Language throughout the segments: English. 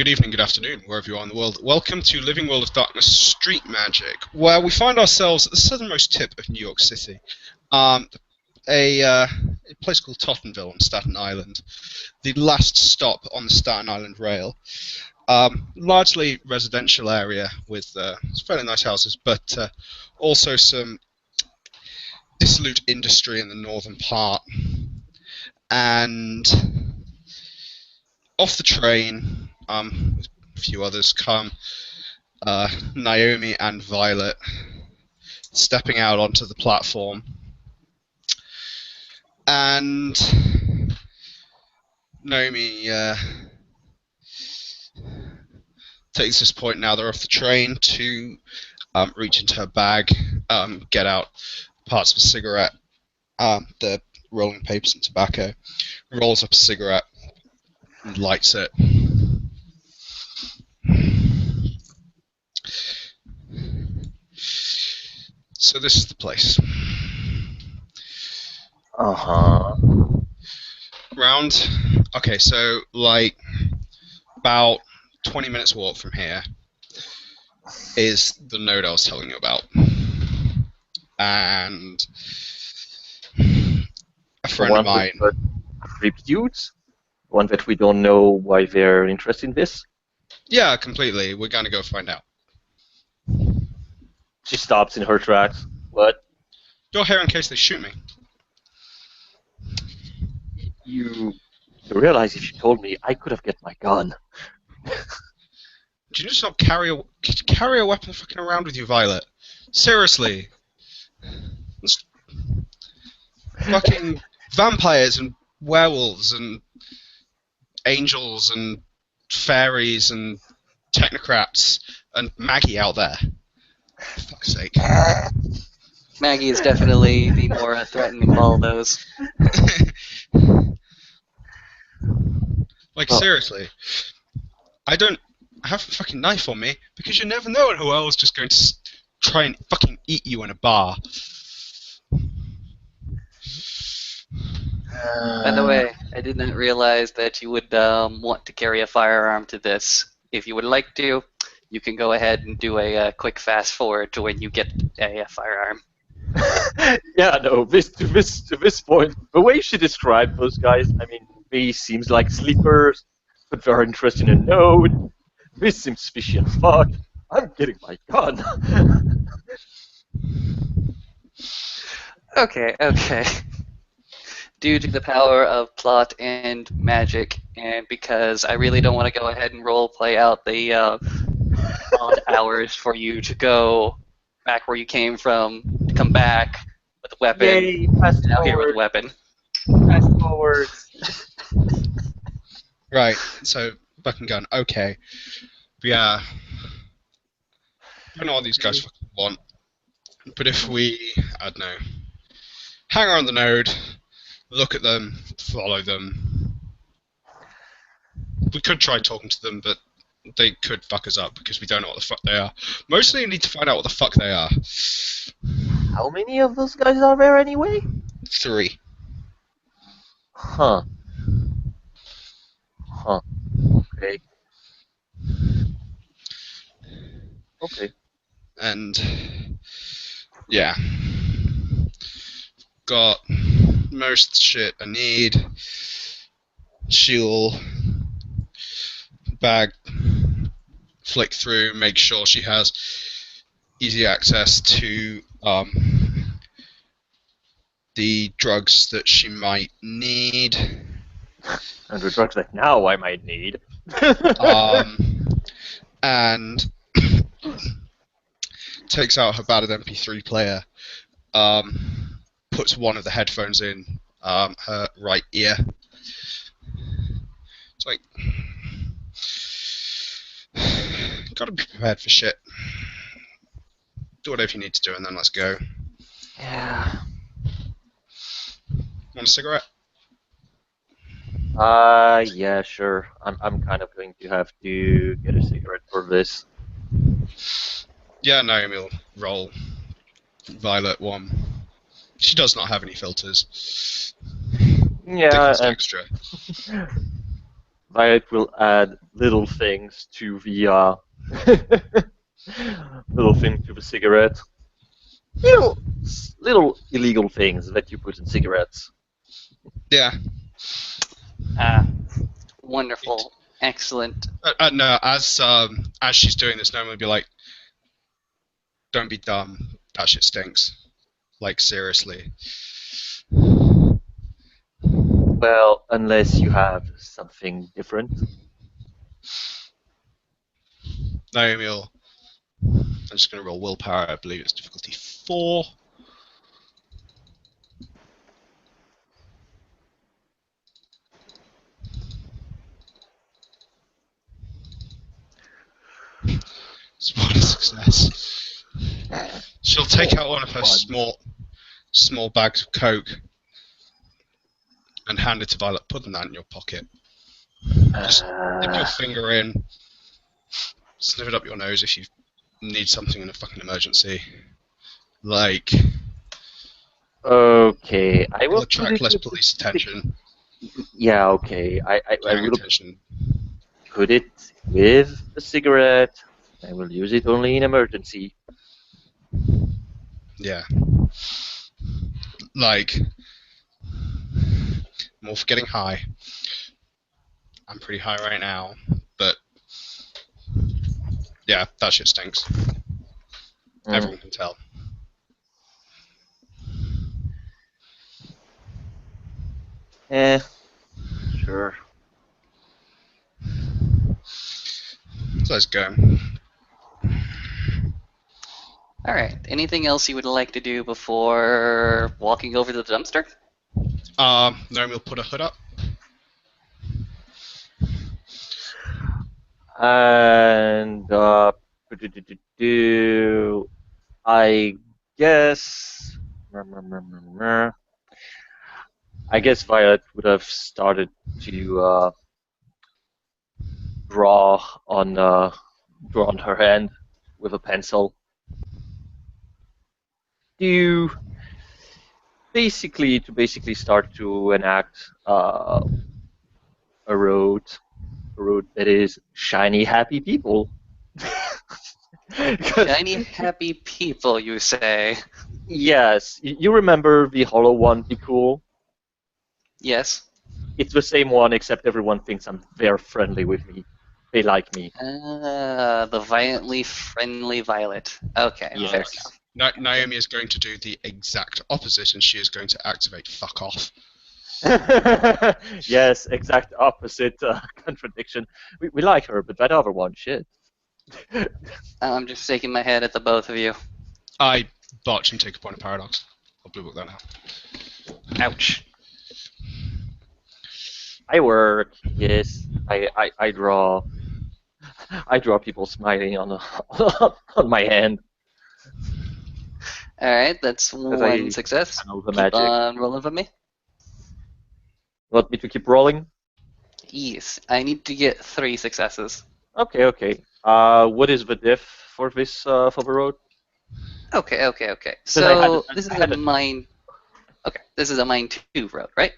good evening, good afternoon, wherever you are in the world. Welcome to Living World of Darkness Street Magic, where we find ourselves at the southernmost tip of New York City. A place called Tottenville on Staten Island, the last stop on the Staten Island Rail. Largely residential area with fairly nice houses, but also some dissolute industry in the northern part. And off the train, with a few others come Naomi and Violet stepping out onto the platform. And Naomi takes this point now they're off the train to reach into her bag, get out parts of a cigarette, the rolling papers and tobacco, rolls up a cigarette, and lights it. So this is the place. Round. Okay, so like about 20 minutes walk from here is the node I was telling you about. And a friend of mine. Tribute? One that we don't know why they're interested in this? Yeah, completely. We're gonna go find out. She stops in her tracks. What? You're here in case they shoot me. You realize if you told me, I could have get my gun. Do you just not carry a weapon fucking around with you, Violet? Seriously. It's fucking vampires and werewolves and angels and fairies and technocrats and Maggie out there. For fuck's sake. Maggie is definitely the more threatening of all those. Like, seriously. I have a fucking knife on me because you never know who else is just going to try and fucking eat you in a bar. By the way, I did not realize that you would want to carry a firearm to this. If you would like to, you can go ahead and do a quick fast forward to when you get a firearm. Yeah, no, to this point, the way she described those guys, I mean, they seems like sleepers, but they're interested in a node. This seems fishy and fuck. I'm getting my gun. Okay. Due to the power of plot and magic, and because I really don't want to go ahead and play out the odd hours for you to go back where you came from, to come back with a weapon, Yay, fast now here with a forward. weapon. Fast forward. Right, so back and gun. Okay. But yeah. I don't know what these guys fucking want. But if we, I don't know, hang around the node, look at them, follow them. We could try talking to them, but they could fuck us up because we don't know what the fuck they are. Mostly we need to find out what the fuck they are. How many of those guys are there anyway? 3. Huh. Okay. And yeah. Got most shit I need. She'll bag, flick through, make sure she has easy access to the drugs that she might need. And the drugs that now I might need. And takes out her battered MP3 player, puts one of the headphones in her right ear. It's like, gotta be prepared for shit. Do whatever you need to do and then let's go. Yeah. Want a cigarette? Yeah, sure. I'm kind of going to have to get a cigarette for this. Yeah, Naomi will roll Violet one. She does not have any filters. Yeah, Dickens and extra. Violet will add little things to the little thing to the cigarette. Little illegal things that you put in cigarettes. Yeah. Wonderful. Excellent. No, as she's doing this, Naomi will be like, "Don't be dumb. That shit stinks. Like seriously." Well, unless you have something different. Naomi will. I'm just going to roll willpower. I believe it's difficulty 4. It's one success. She'll take out one of her small bags of coke and hand it to Violet. Put that in your pocket. Just dip your finger in. Sniff it up your nose if you need something in a fucking emergency. Like, Okay, I it'll will attract less police attention. Yeah, okay. I Gang will attention. put it with a cigarette. I will use it only in emergency. Yeah. Like, more for getting high. I'm pretty high right now, but yeah, that shit stinks. Everyone can tell. Sure. So let's go. All right. Anything else you would like to do before walking over to the dumpster? Naomi will put a hood up. And I guess Violet would have started to draw on her hand with a pencil to basically start to enact a road that is shiny, happy people. Shiny, happy people, you say? Yes, you remember the Hollow One, Be Cool? Yes. It's the same one, except everyone thinks they're friendly with me. They like me. The violently friendly Violet. Okay, Yes. fair enough. Naomi is going to do the exact opposite, and she is going to activate fuck off. Yes, exact opposite contradiction. We like her, but that other one, shit. I'm just shaking my head at the both of you. I botch and take a point of paradox. I'll blue book that now. Ouch. I work. Yes, I draw. I draw people smiling on on my hand. All right, that's one success. Channel the Keep magic. on rolling for me. Want me to keep rolling? Yes, I need to get 3 successes. Okay. What is the diff for this for the road? Okay. I So had this is a- a mine. Okay, this is a mine 2 road, right?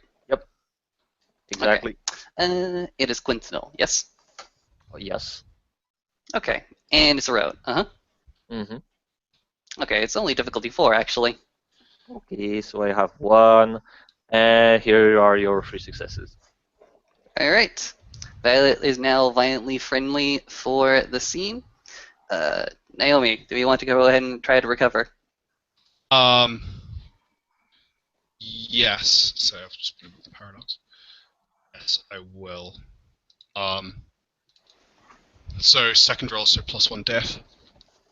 Exactly. It is quintonal. Yes. Oh, yes. Okay, and it's a road. Mm-hmm. Okay, it's only difficulty 4 actually. Okay, so I have 1, and here are your 3 successes. All right. Violet is now violently friendly for the scene. Naomi, do you want to go ahead and try to recover? Yes. So I've just blue book the paradox. Yes, I will. So second roll, so +1 diff.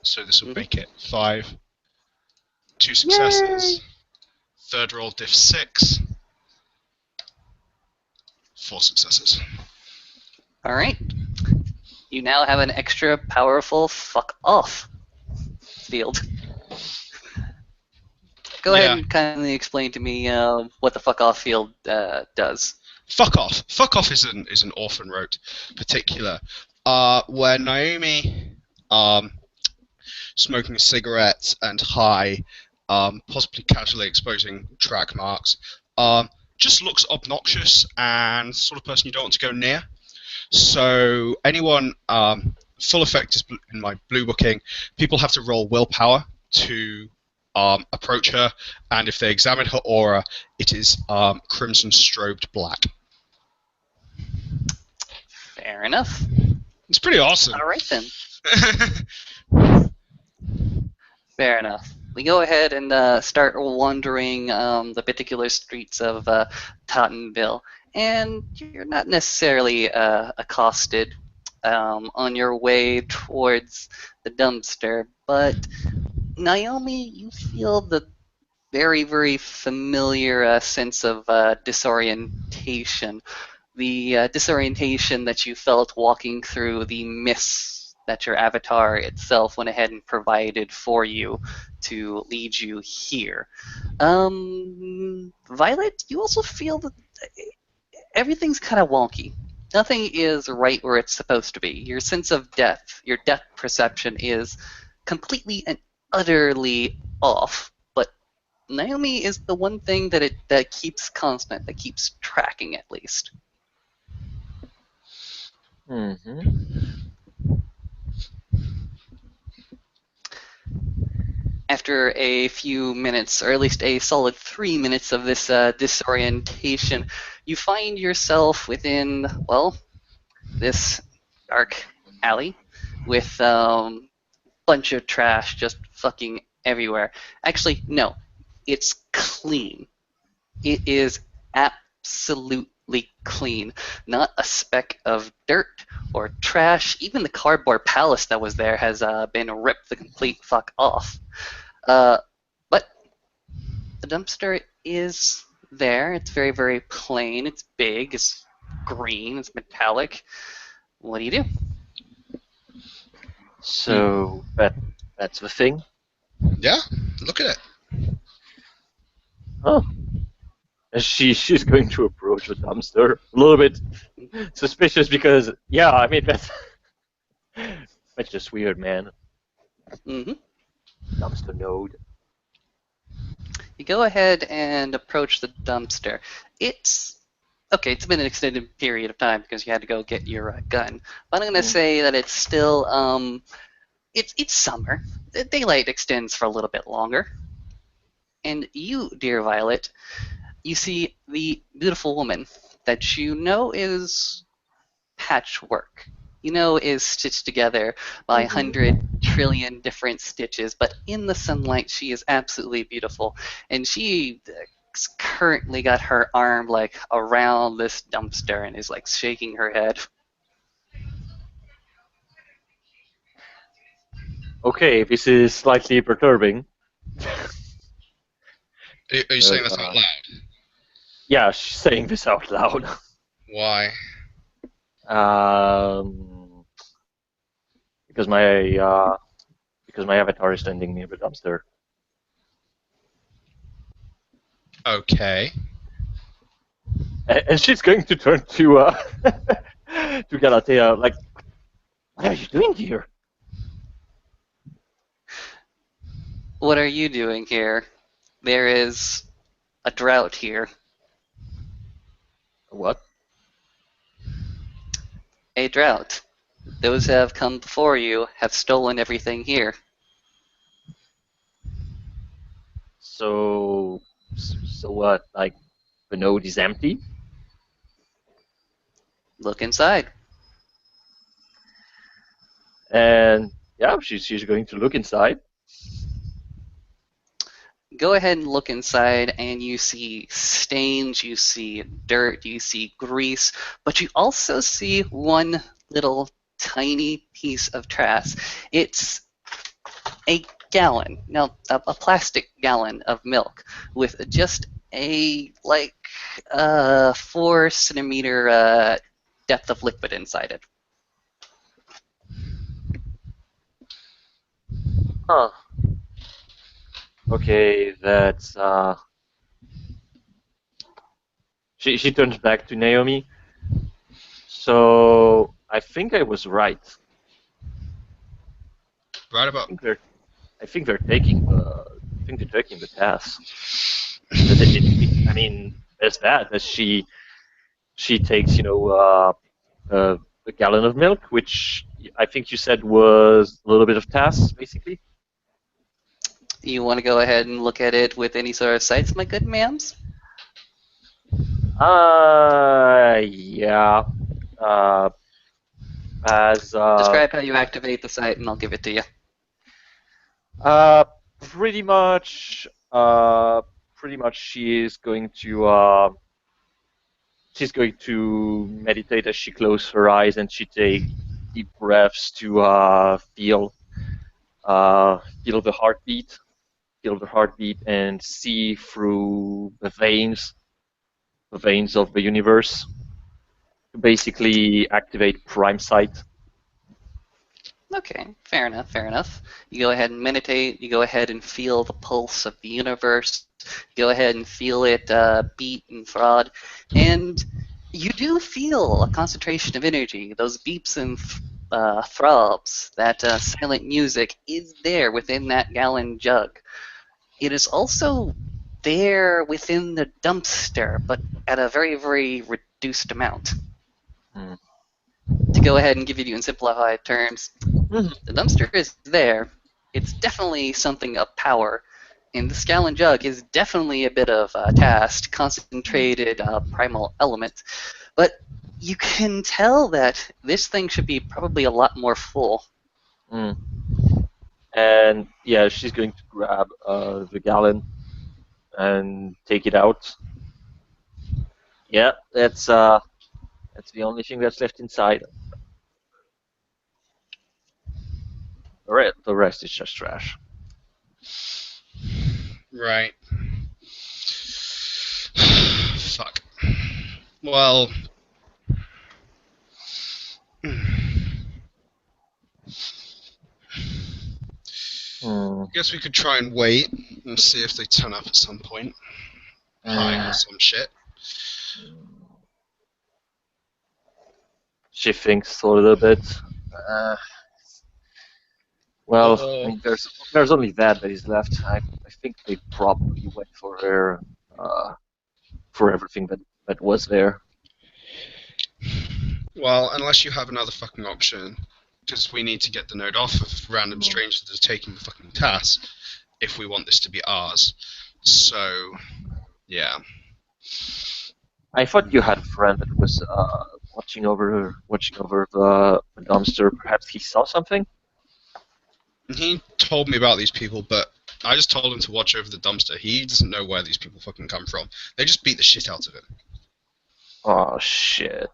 So this will make it 5. 2 successes. Yay! Third roll, diff 6. 4 successes. All right. You now have an extra powerful fuck off field. Go ahead and kindly explain to me what the fuck off field does. Fuck off. Fuck off is an orphan rote particular. Where Naomi, smoking a cigarette and high, possibly casually exposing track marks, just looks obnoxious and sort of person you don't want to go near. So anyone, full effect is in my blue booking. People have to roll willpower to approach her, and if they examine her aura, it is crimson strobed black. Fair enough. It's pretty awesome. All right then. Fair enough. We go ahead and start wandering the particular streets of Tottenville, and you're not necessarily accosted on your way towards the dumpster, but Naomi, you feel the very, very familiar sense of disorientation. The disorientation that you felt walking through the mists that your avatar itself went ahead and provided for you to lead you here. Violet, you also feel that everything's kind of wonky. Nothing is right where it's supposed to be. Your sense of depth, your depth perception is completely and utterly off. But Naomi is the one thing that keeps constant, that keeps tracking at least. After a few minutes, or at least a solid 3 minutes of this disorientation, you find yourself within, well, this dark alley with bunch of trash just fucking everywhere. Actually, no, it's clean. It is absolutely clean. Not a speck of dirt or trash. Even the cardboard palace that was there has been ripped the complete fuck off. But the dumpster is there. It's very, very plain. It's big. It's green. It's metallic. What do you do? So that's the thing. Yeah, look at it. Oh. And she's going to approach the dumpster. A little bit suspicious because, yeah, I mean, that's just weird, man. Mm-hmm. Dumpster node. You go ahead and approach the dumpster. It's been an extended period of time because you had to go get your gun. But I'm going to say that it's still, it's summer. The daylight extends for a little bit longer. And you, dear Violet, you see the beautiful woman that you know is patchwork. You know is stitched together by 100 trillion different stitches, but in the sunlight she is absolutely beautiful. And she currently got her arm like around this dumpster and is like shaking her head. Okay, this is slightly perturbing. Are you saying that out loud? Yeah, she's saying this out loud. Why? Because my avatar is standing near the dumpster. Okay. And she's going to turn to to Galatea, like, what are you doing here? What are you doing here? There is a drought here. What? A drought. Those who have come before you have stolen everything here. So what? Like, the node is empty? Look inside. And yeah, she's going to look inside. Go ahead and look inside, and you see stains, you see dirt, you see grease, but you also see one little tiny piece of trash. It's a gallon, no, a plastic gallon of milk with just a 4 centimeter depth of liquid inside it. Huh. Okay, that's she turns back to Naomi. So I think I was right. Right about. I think they're taking the task. I mean, as that as she takes, a gallon of milk, which I think you said was a little bit of TAS, basically. You want to go ahead and look at it with any sort of sights, my good ma'ams? Yeah. Uh, as Describe how you activate the site, and I'll give it to you. uh, pretty much, she is going to meditate as she closes her eyes and she takes deep breaths to feel the heartbeat, and see through the veins of the universe to basically activate Prime Sight. Okay, fair enough, fair enough. You go ahead and meditate, you go ahead and feel the pulse of the universe, you go ahead and feel it beat and throb, and you do feel a concentration of energy. Those beeps and throbs, that silent music is there within that gallon jug. It is also there within the dumpster, but at a very, very reduced amount. Hmm. To go ahead and give you in simplified terms, Mhm. the dumpster is there. It's definitely something of power. And the gallon jug is definitely a bit of a task, concentrated primal element. But you can tell that this thing should be probably a lot more full. Mm. And yeah, she's going to grab the gallon and take it out. Yeah, that's the only thing that's left inside. The rest is just trash. Right. Fuck. Well. Hmm. Guess we could try and wait and see if they turn up at some point. Hide or some shit. She thinks a little bit. Well, I mean, there's only that is left. I think they probably went for her, for everything that was there. Well, unless you have another fucking option, because we need to get the node off of random strangers that are taking the fucking task if we want this to be ours. So, yeah. I thought you had a friend that was watching over the dumpster. Perhaps he saw something. He told me about these people, but I just told him to watch over the dumpster. He doesn't know where these people fucking come from. They just beat the shit out of him. Oh shit.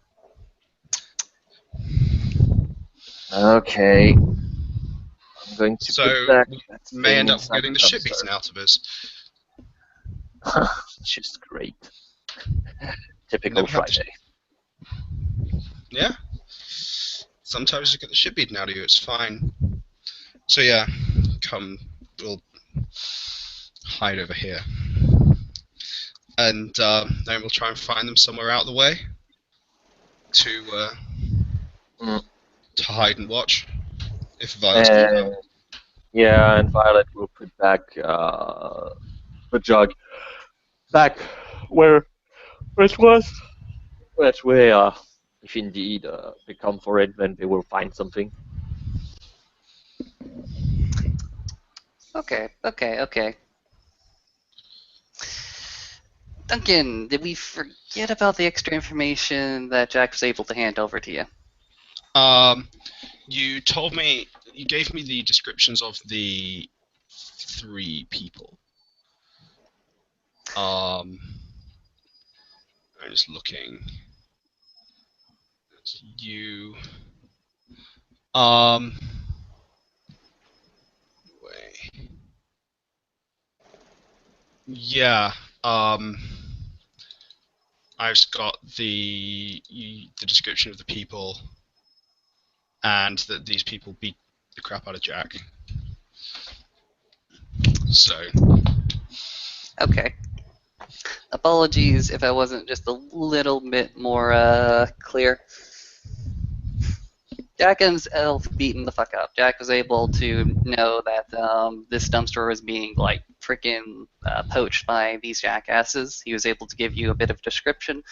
Okay. I'm going to put back that may thing end up inside getting the shit beaten out of us. Just great. Typical Friday. Yeah. Sometimes you get the shit beaten out of you. It's fine. So yeah, we'll hide over here, and then we'll try and find them somewhere out of the way to hide and watch. If Violet's come. Yeah, and Violet will put back the jug back where it was. That way, if indeed they come for it, then they will find something. Okay. Duncan, did we forget about the extra information that Jack was able to hand over to you? You gave me the descriptions of the 3 people. I'm just looking. That's you. Wait. Yeah. I've got the description of the people, and that these people beat the crap out of Jack. So. Okay. Apologies if I wasn't just a little bit more clear. Jack himself beaten the fuck up. Jack was able to know that this dumpster was being like freaking poached by these jackasses. He was able to give you a bit of description,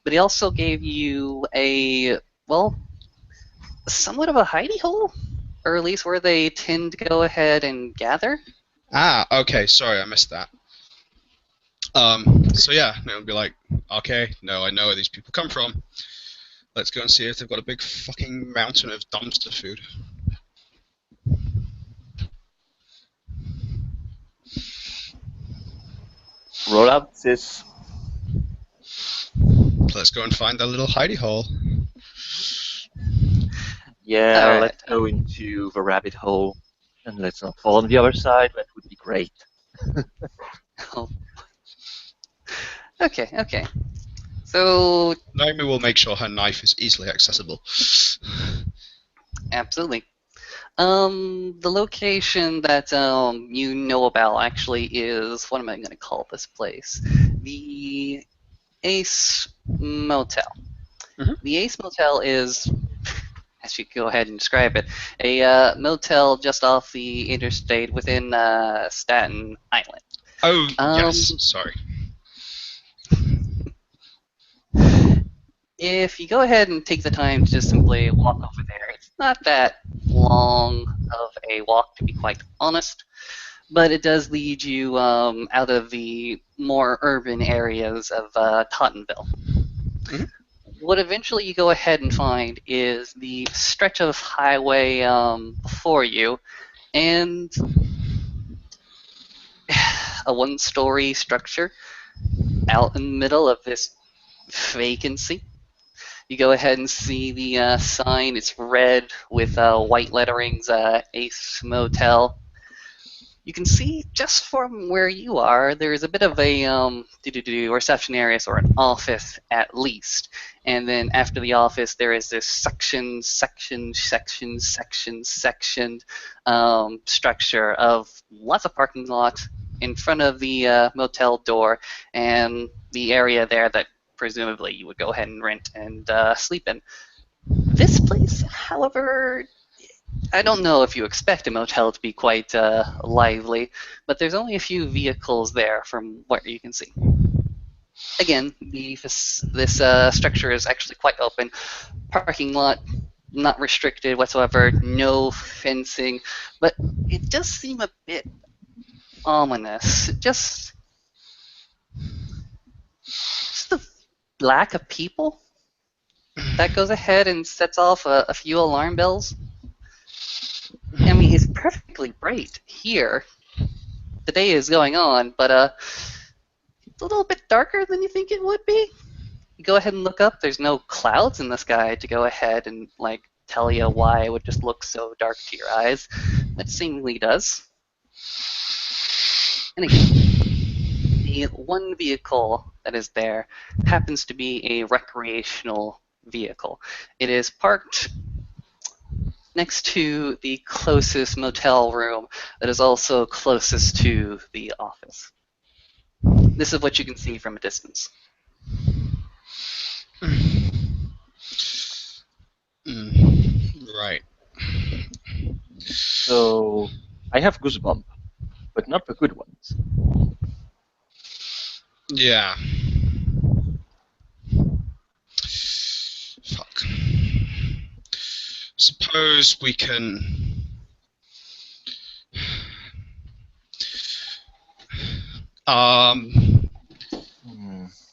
but he also gave you a, well, somewhat of a hidey hole, or at least where they tend to go ahead and gather. Ah, okay. Sorry, I missed that. So yeah, it would be like, okay, no, I know where these people come from. Let's go and see if they've got a big fucking mountain of dumpster food. Roll out this. Let's go and find that little hidey hole. Yeah, All right. let's go into the rabbit hole. And let's not fall on the other side. That would be great. Oh. Okay. So, Naomi will make sure her knife is easily accessible. absolutely. The location that you know about actually is, what am I going to call this place? The Ace Motel. Mhm. The Ace Motel is, I should go ahead and describe it, a motel just off the interstate within Staten Island. Oh, yes, Um, sorry. If you go ahead and take the time to just simply walk over there, it's not that long of a walk, to be quite honest, but it does lead you out of the more urban areas of Tottenville. Mhm. What eventually you go ahead and find is the stretch of highway before you, and a one-story structure out in the middle of this vacancy. You go ahead and see the sign. It's red with white letterings, Ace Motel. You can see just from where you are, there's a bit of a reception area or an office at least. And then after the office, there is this section structure of lots of parking lot in front of the motel door and the area there that presumably you would go ahead and rent and sleep in. This place, however, I don't know if you expect a motel to be quite lively, but there's only a few vehicles there from what you can see. Again, this structure is actually quite open. Parking lot not restricted whatsoever, no fencing, but it does seem a bit ominous. Just the lack of people that goes ahead and sets off a few alarm bells. I mean, it's perfectly bright here. The day is going on, but it's a little bit darker than you think it would be. You go ahead and look up. There's no clouds in the sky to go ahead and like tell you why it would just look so dark to your eyes. It seemingly does. And again, the one vehicle that is there happens to be a recreational vehicle. It is parked next to the closest motel room that is also closest to the office. This is what you can see from a distance. Right. So, I have goosebump, but not the good ones. Yeah. Fuck. Suppose we can.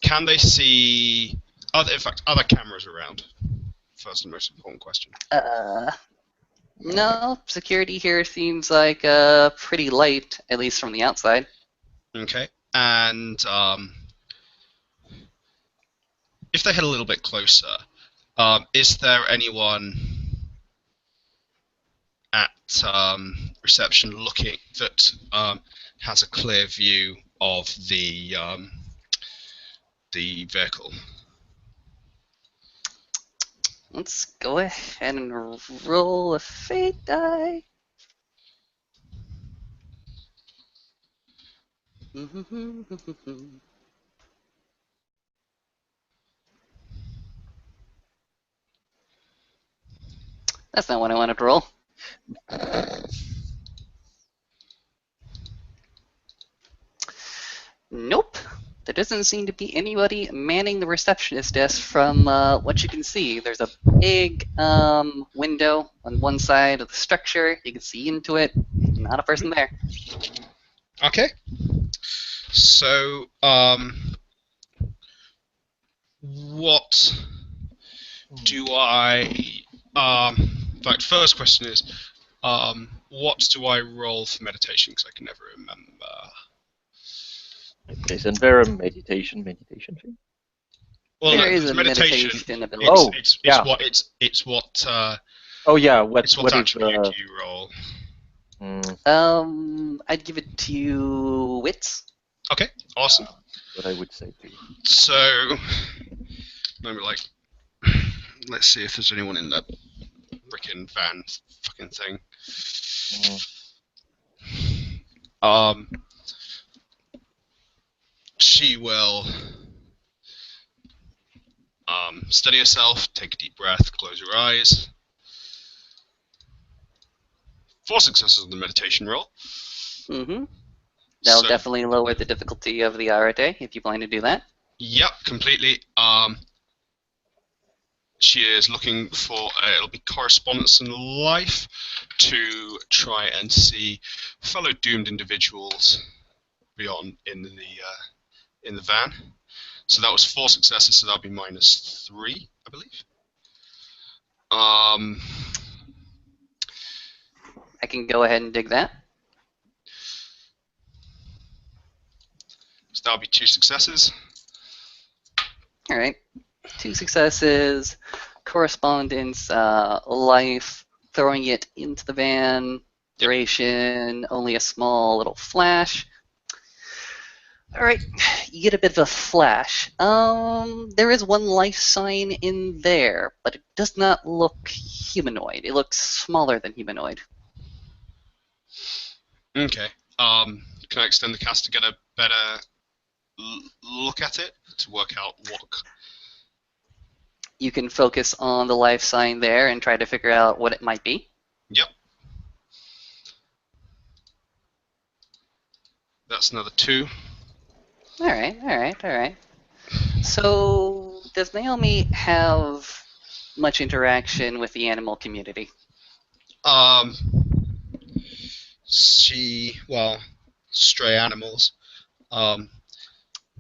Can they see? In fact, other cameras around? First and most important question. No, security here seems like pretty light, at least from the outside. Okay. And if they head a little bit closer, is there anyone at reception looking that has a clear view of the vehicle? Let's go ahead and roll a fate die. That's not what I wanted to roll. Nope. There doesn't seem to be anybody manning the receptionist desk from what you can see. There's a big window on one side of the structure. You can see into it. Not a person there. Okay. So, what do I... in fact, first question is, what do I roll for meditation? Because I can never remember. Isn't there a meditation thing? Well, There no, is there's a meditation ability. Oh, it's yeah. what Oh yeah, what it's what is attribute do you roll? I'd give it to wits. Okay, awesome. What I would say too. So, maybe like, let's see if there's anyone in that frickin' van fucking thing. She will steady herself, take a deep breath, close your eyes. 4 successes on the meditation roll. Mm-hmm. That'll So- definitely lower the difficulty of the Arate if you plan to do that. Yep, completely. She is looking for it'll be correspondence in life to try and see fellow doomed individuals beyond in the van. So that was 4 successes, so that'll be -3, I believe. I can go ahead and dig that. So that'll be 2 successes. All right. 2 successes, correspondence, life, throwing it into the van, duration, only a small little flash. All right, you get a bit of a flash. There is one life sign in there, but it does not look humanoid. It looks smaller than humanoid. Okay. Can I extend the cast to get a better look at it to work out what? You can focus on the life sign there and try to figure out what it might be. Yep. That's another 2. All right. So, does Naomi have much interaction with the animal community? Stray animals.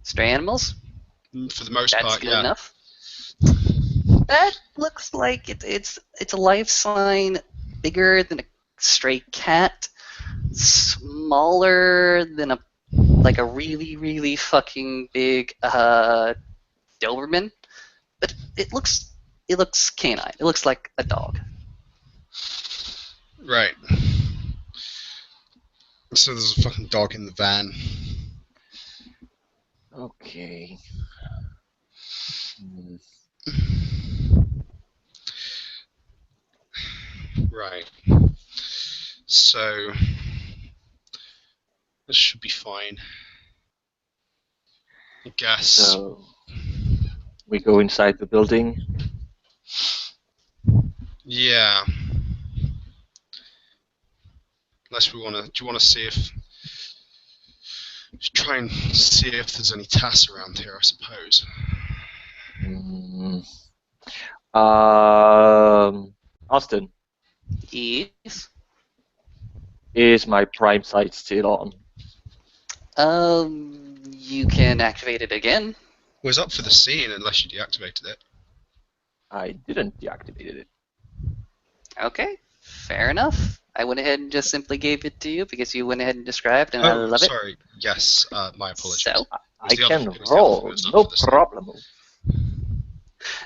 Stray animals? For the most That's part, good yeah. enough. That looks like it's a life sign bigger than a stray cat, smaller than a really, really fucking big Doberman, but it looks canine. It looks like a dog. Right. So there's a fucking dog in the van. Okay. Right. So this should be fine. I guess. So we go inside the building. Yeah. Unless we wanna. Do you wanna see if? Try and see if there's any tasks around here, I suppose. Austin, Yes. is my prime sight still on? You can activate it again. It was up for the scene unless you deactivated it. I didn't deactivate it. Okay, fair enough. I went ahead and just simply gave it to you because you went ahead and described, and I love it. Sorry. Yes, my apologies. So, I the can other- it was the roll, other first up no for the scene. problem.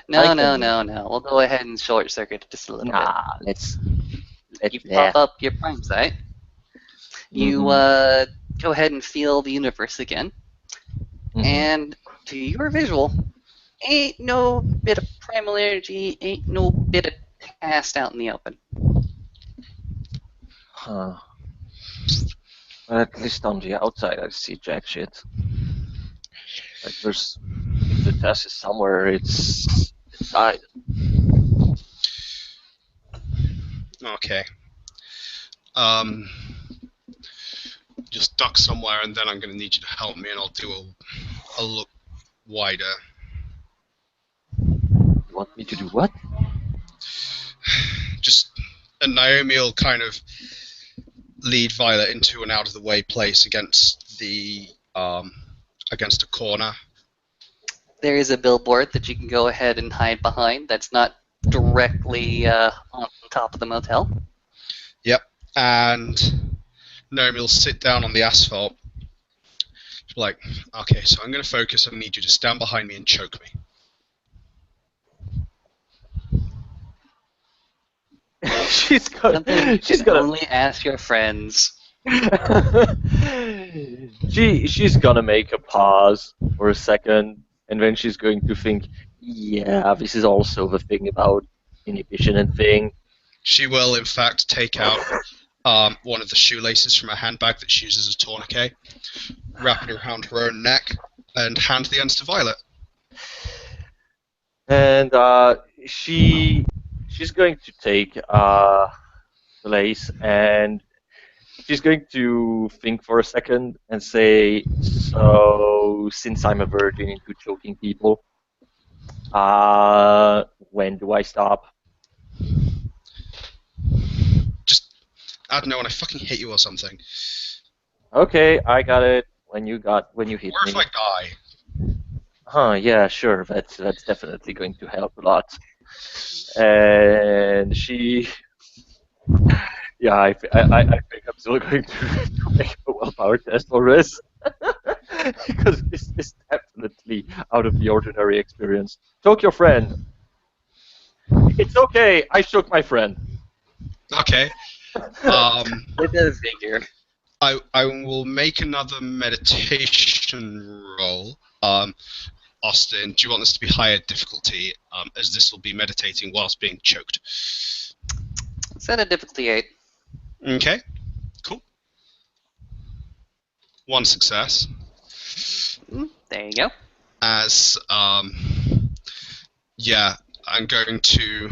no. We'll go ahead and short circuit it just a little Nah, let's bit. You pop up your prime sight. You go ahead and feel the universe again, and to your visual, ain't no bit of primal energy, ain't no bit of past out in the open. Huh. Well, at least on the outside I see jack shit. Like there's, if the test is somewhere, it's inside. Okay. Just duck somewhere, and then I'm going to need you to help me, and I'll a look wider. You want me to do what? And Naomi will kind of lead Violet into an out-of-the-way place against a corner. There is a billboard that you can go ahead and hide behind. That's not directly on top of the motel. Yep. And Naomi will sit down on the asphalt. She'll be like, okay, so I'm going to focus. I need you to stand behind me and choke me. She's Something you gonna only ask your friends. she's gonna make a pause for a second, and then she's going to think, yeah, this is also the thing about inhibition and thing. She will, in fact, take out one of the shoelaces from her handbag that she uses as a tourniquet, wrap it around her own neck, and hand the ends to Violet. And she's going to take the lace, and she's going to think for a second and say, so since I'm a virgin into choking people, when do I stop? I don't know, when I fucking hit you or something. Okay, I got it. When you hit Or me. if I die. Huh, yeah, sure. That's definitely going to help a lot. And she, yeah, I think I'm still going to make a willpower test for this. Because this is definitely out of the ordinary experience. Choke your friend. It's okay, I shook my friend. Okay. With a figure. I will make another meditation roll. Austin, do you want this to be higher difficulty, as this will be meditating whilst being choked? Set a difficulty 8. Okay, cool. 1 success. There you go. As, yeah, I'm going to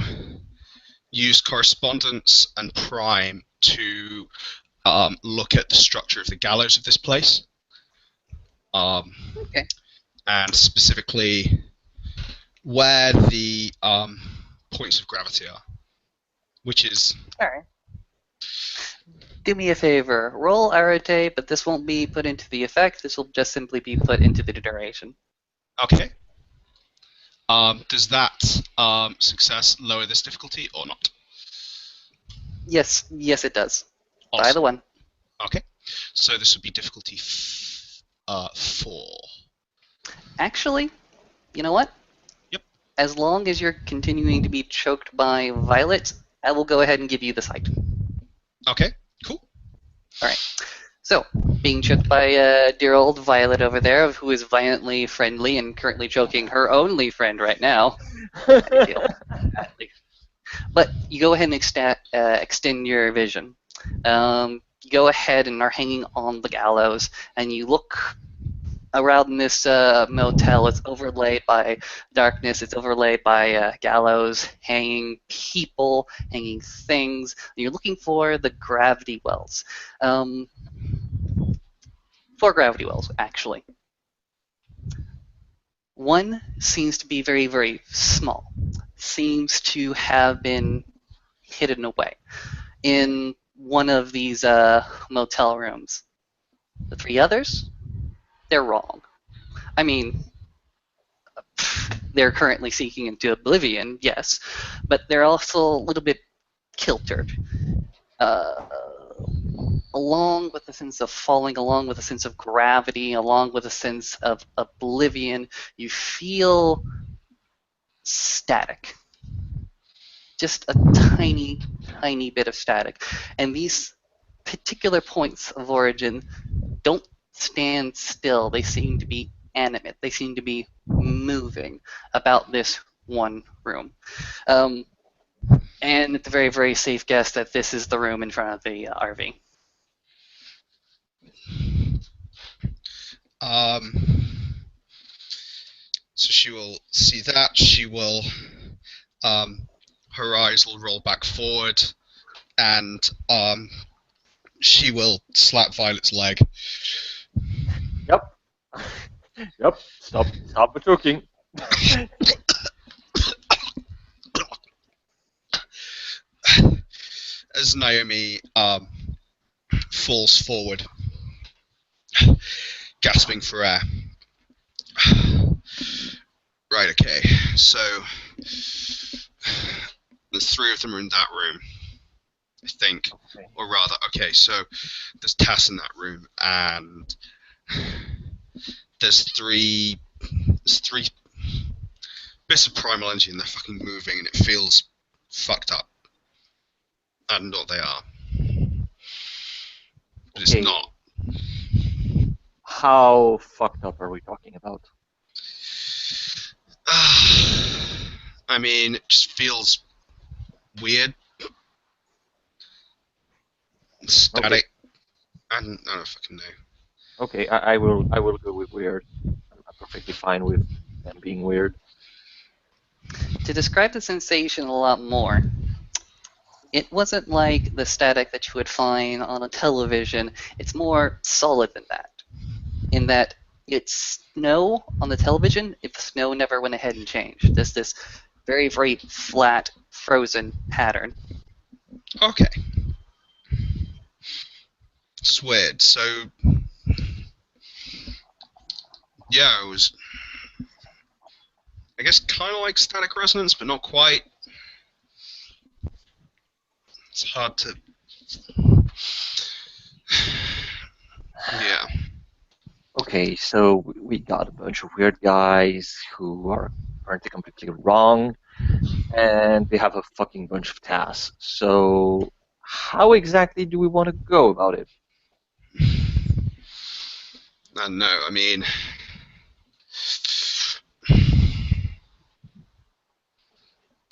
use correspondence and prime to look at the structure of the gallows of this place. Okay. And specifically where the points of gravity are, which is... Alright. Do me a favor. Roll Arete, but this won't be put into the effect. This will just simply be put into the duration. Okay. Does that success lower this difficulty or not? Yes, it does. Awesome. By the one. Okay. So this would be difficulty 4. Actually, you know what? Yep. As long as you're continuing to be choked by Violet, I will go ahead and give you the sight. Okay, cool. Alright. So, being choked by dear old Violet over there, who is violently friendly and currently choking her only friend right now. I feel badly. But you go ahead and extend your vision. You go ahead and are hanging on the gallows, and you look around this motel. It's overlaid by darkness. It's overlaid by gallows, hanging people, hanging things. You're looking for the gravity wells. 4 gravity wells, actually. One seems to be very, very small. Seems to have been hidden away in one of these motel rooms. The 3 others, they're wrong. I mean, they're currently sinking into oblivion, yes, but they're also a little bit kiltered. Along with the sense of falling, along with a sense of gravity, along with a sense of oblivion, you feel static. Just a tiny, tiny bit of static. And these particular points of origin don't stand still. They seem to be animate. They seem to be moving about this one room. And it's a very, very safe guess that this is the room in front of the RV. So she will see that. She will, her eyes will roll back forward, and she will slap Violet's leg. Yep. Yep. Stop the joking. As Naomi falls forward, gasping for air. Right, okay. So the three of them are in that room, I think. Okay. Or rather, okay, so there's Tass in that room, and there's three bits of primal energy, and they're fucking moving, and it feels fucked up. I don't know what they are. But it's Okay. not. How fucked up are we talking about? I mean, it just feels weird. Static. I don't fucking know. Okay, I will go with weird. I'm perfectly fine with them being weird. To describe the sensation a lot more, it wasn't like the static that you would find on a television. It's more solid than that. In that it's snow on the television if snow never went ahead and changed. There's this very, very flat, frozen pattern. Okay. It's weird. So, yeah, it was, I guess, kind of like static resonance, but not quite. It's hard to. Yeah. Okay, so we got a bunch of weird guys who are apparently completely wrong, and they have a fucking bunch of tasks. So how exactly do we want to go about it? I don't know. I mean,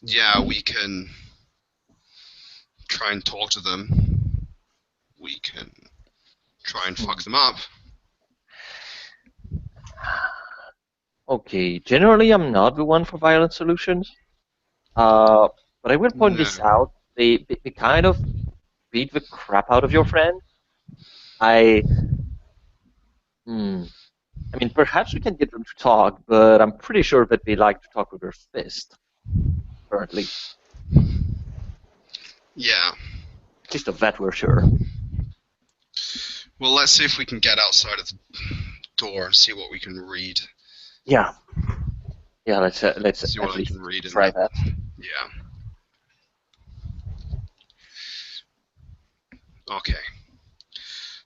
yeah, we can try and talk to them. We can try and fuck them up. Okay, generally I'm not the one for violent solutions, but I will point this No. out. They kind of beat the crap out of your friend. I mean, perhaps we can get them to talk, but I'm pretty sure that they like to talk with their fist, currently. Yeah. At least of that we're sure. Well, let's see if we can get outside of the door and see what we can read. Yeah. Yeah, let's See at what I least can read in try that. that. Yeah. Okay.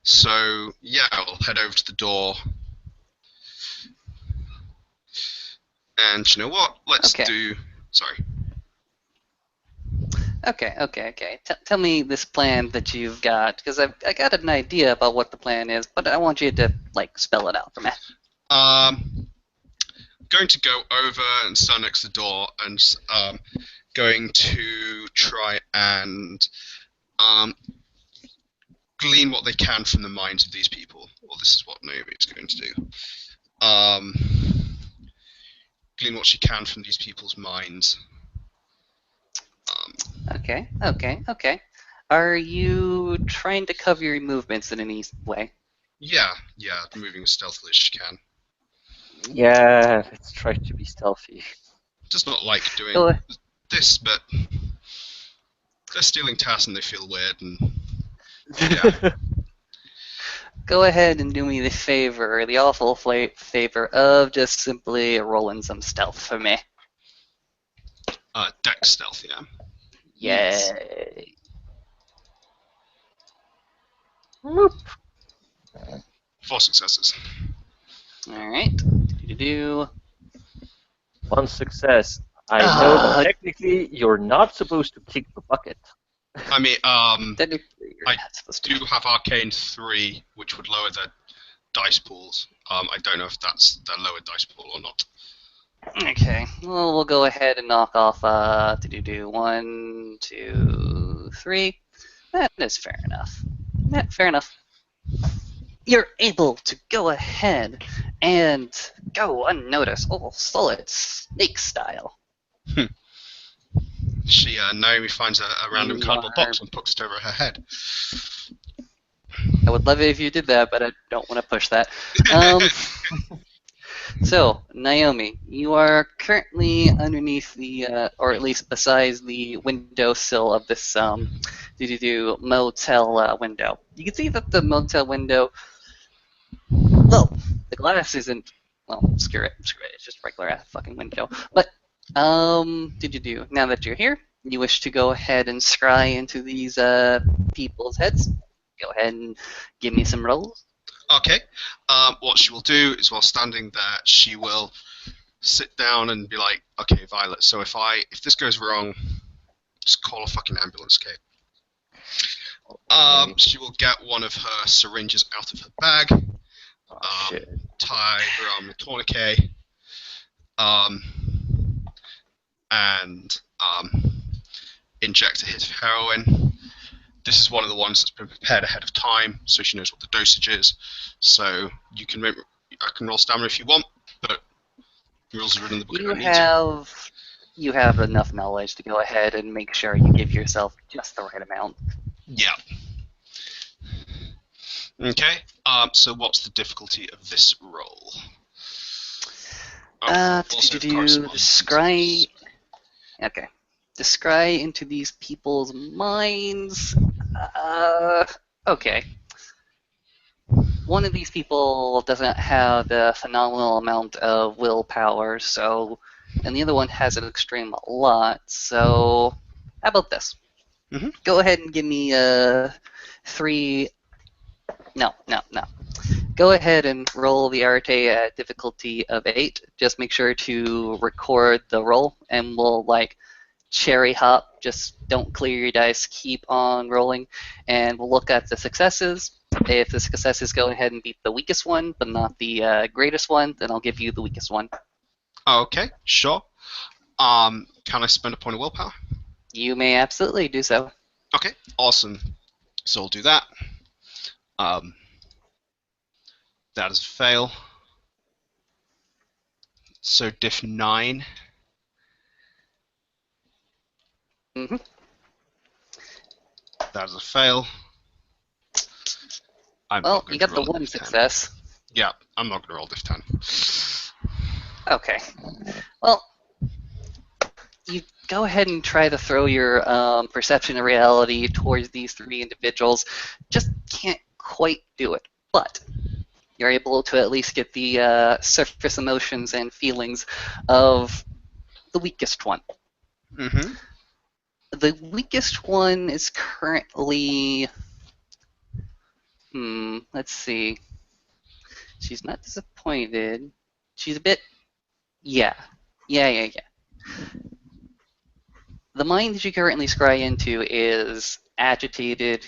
So, yeah, I'll head over to the door. And you know what? Let's Okay. do. Sorry. Okay. Tell me this plan that you've got, because I got an idea about what the plan is, but I want you to spell it out for me. Going to go over and stand next to the door and going to try and glean what they can from the minds of these people. Well, this is what Naomi is going to do. Glean what she can from these people's minds. Okay. Are you trying to cover your movements in any way? Yeah, moving as stealthily as she can. Yeah, let's try to be stealthy. Does not like doing Go, this, but they're stealing tasks and they feel weird, and yeah. go ahead and do me the favor, the awful favor of just simply rolling some stealth for me. Dex stealth, yeah. Yay. Whoop. 4 successes. Alright. Do. One success. I know that technically you're not supposed to kick the bucket. I mean, Technically, you're I not supposed to. do have Arcane 3, which would lower the dice pools. I don't know if that's the lower dice pool or not. Okay. Well, we'll go ahead and knock off 1, 2, 3. That is fair enough. Fair enough. You're able to go ahead and go unnoticed, all solid snake style. Naomi finds a random You cardboard are- box and puts it over her head. I would love it if you did that, but I don't want to push that. So, Naomi, you are currently underneath the, or at least beside the windowsill of this motel window. You can see that the motel window, well, the glass isn't, well, screw it, it's just a regular ass fucking window. But, now that you're here, you wish to go ahead and scry into these people's heads. Go ahead and give me some rolls. Okay. What she will do is, while standing there, she will sit down and be like, "Okay, Violet. So if this goes wrong, just call a fucking ambulance, okay?" She will get one of her syringes out of her bag, Oh, shit. tie her arm with a tourniquet, and inject a hit of heroin. This is one of the ones that's been prepared ahead of time, so she knows what the dosage is. So you can I can roll stamina if you want, but rules are written in the book. You have enough knowledge to go ahead and make sure you give yourself just the right amount. Yeah. Okay. So what's the difficulty of this roll? Scry. Okay. To scry into these people's minds. Okay. One of these people doesn't have the phenomenal amount of willpower, and the other one has an extreme lot. So, how about this? Mm-hmm. Go ahead and give me 3. No. Go ahead and roll the Arte at difficulty of 8. Just make sure to record the roll, and we'll cherry hop. Just don't clear your dice. Keep on rolling, and we'll look at the successes. If the successes go ahead and beat the weakest one, but not the greatest one, then I'll give you the weakest one. Okay, sure. Can I spend a point of willpower? You may absolutely do so. Okay, awesome. So I'll do that. That is a fail. So diff 9. Mm-hmm. That is a fail. Well, you got the one success. Yeah, I'm not going to roll diff 10. Okay. Well, you go ahead and try to throw your perception of reality towards these 3 individuals. Just can't quite do it. But you're able to at least get the surface emotions and feelings of the weakest one. Mm-hmm. The weakest one is currently... let's see. She's not disappointed. She's a bit... Yeah. The mind that you currently scry into is agitated,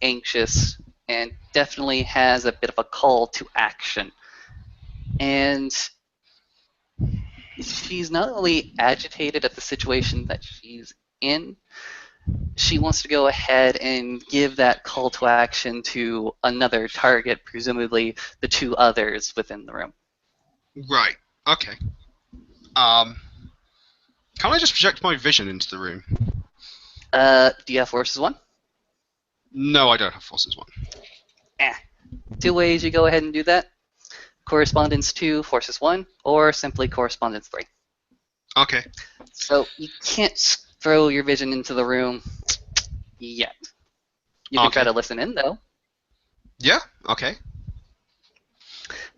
anxious, and definitely has a bit of a call to action. And she's not only agitated at the situation that she's in, she wants to go ahead and give that call to action to another target, presumably the 2 others within the room. Right. Okay. Can I just project my vision into the room? Do you have Forces 1? No, I don't have Forces 1. 2 ways you go ahead and do that. Correspondence 2, Forces 1, or simply Correspondence 3. Okay. So you can't throw your vision into the room yet. You can try to listen in, though. Yeah, okay.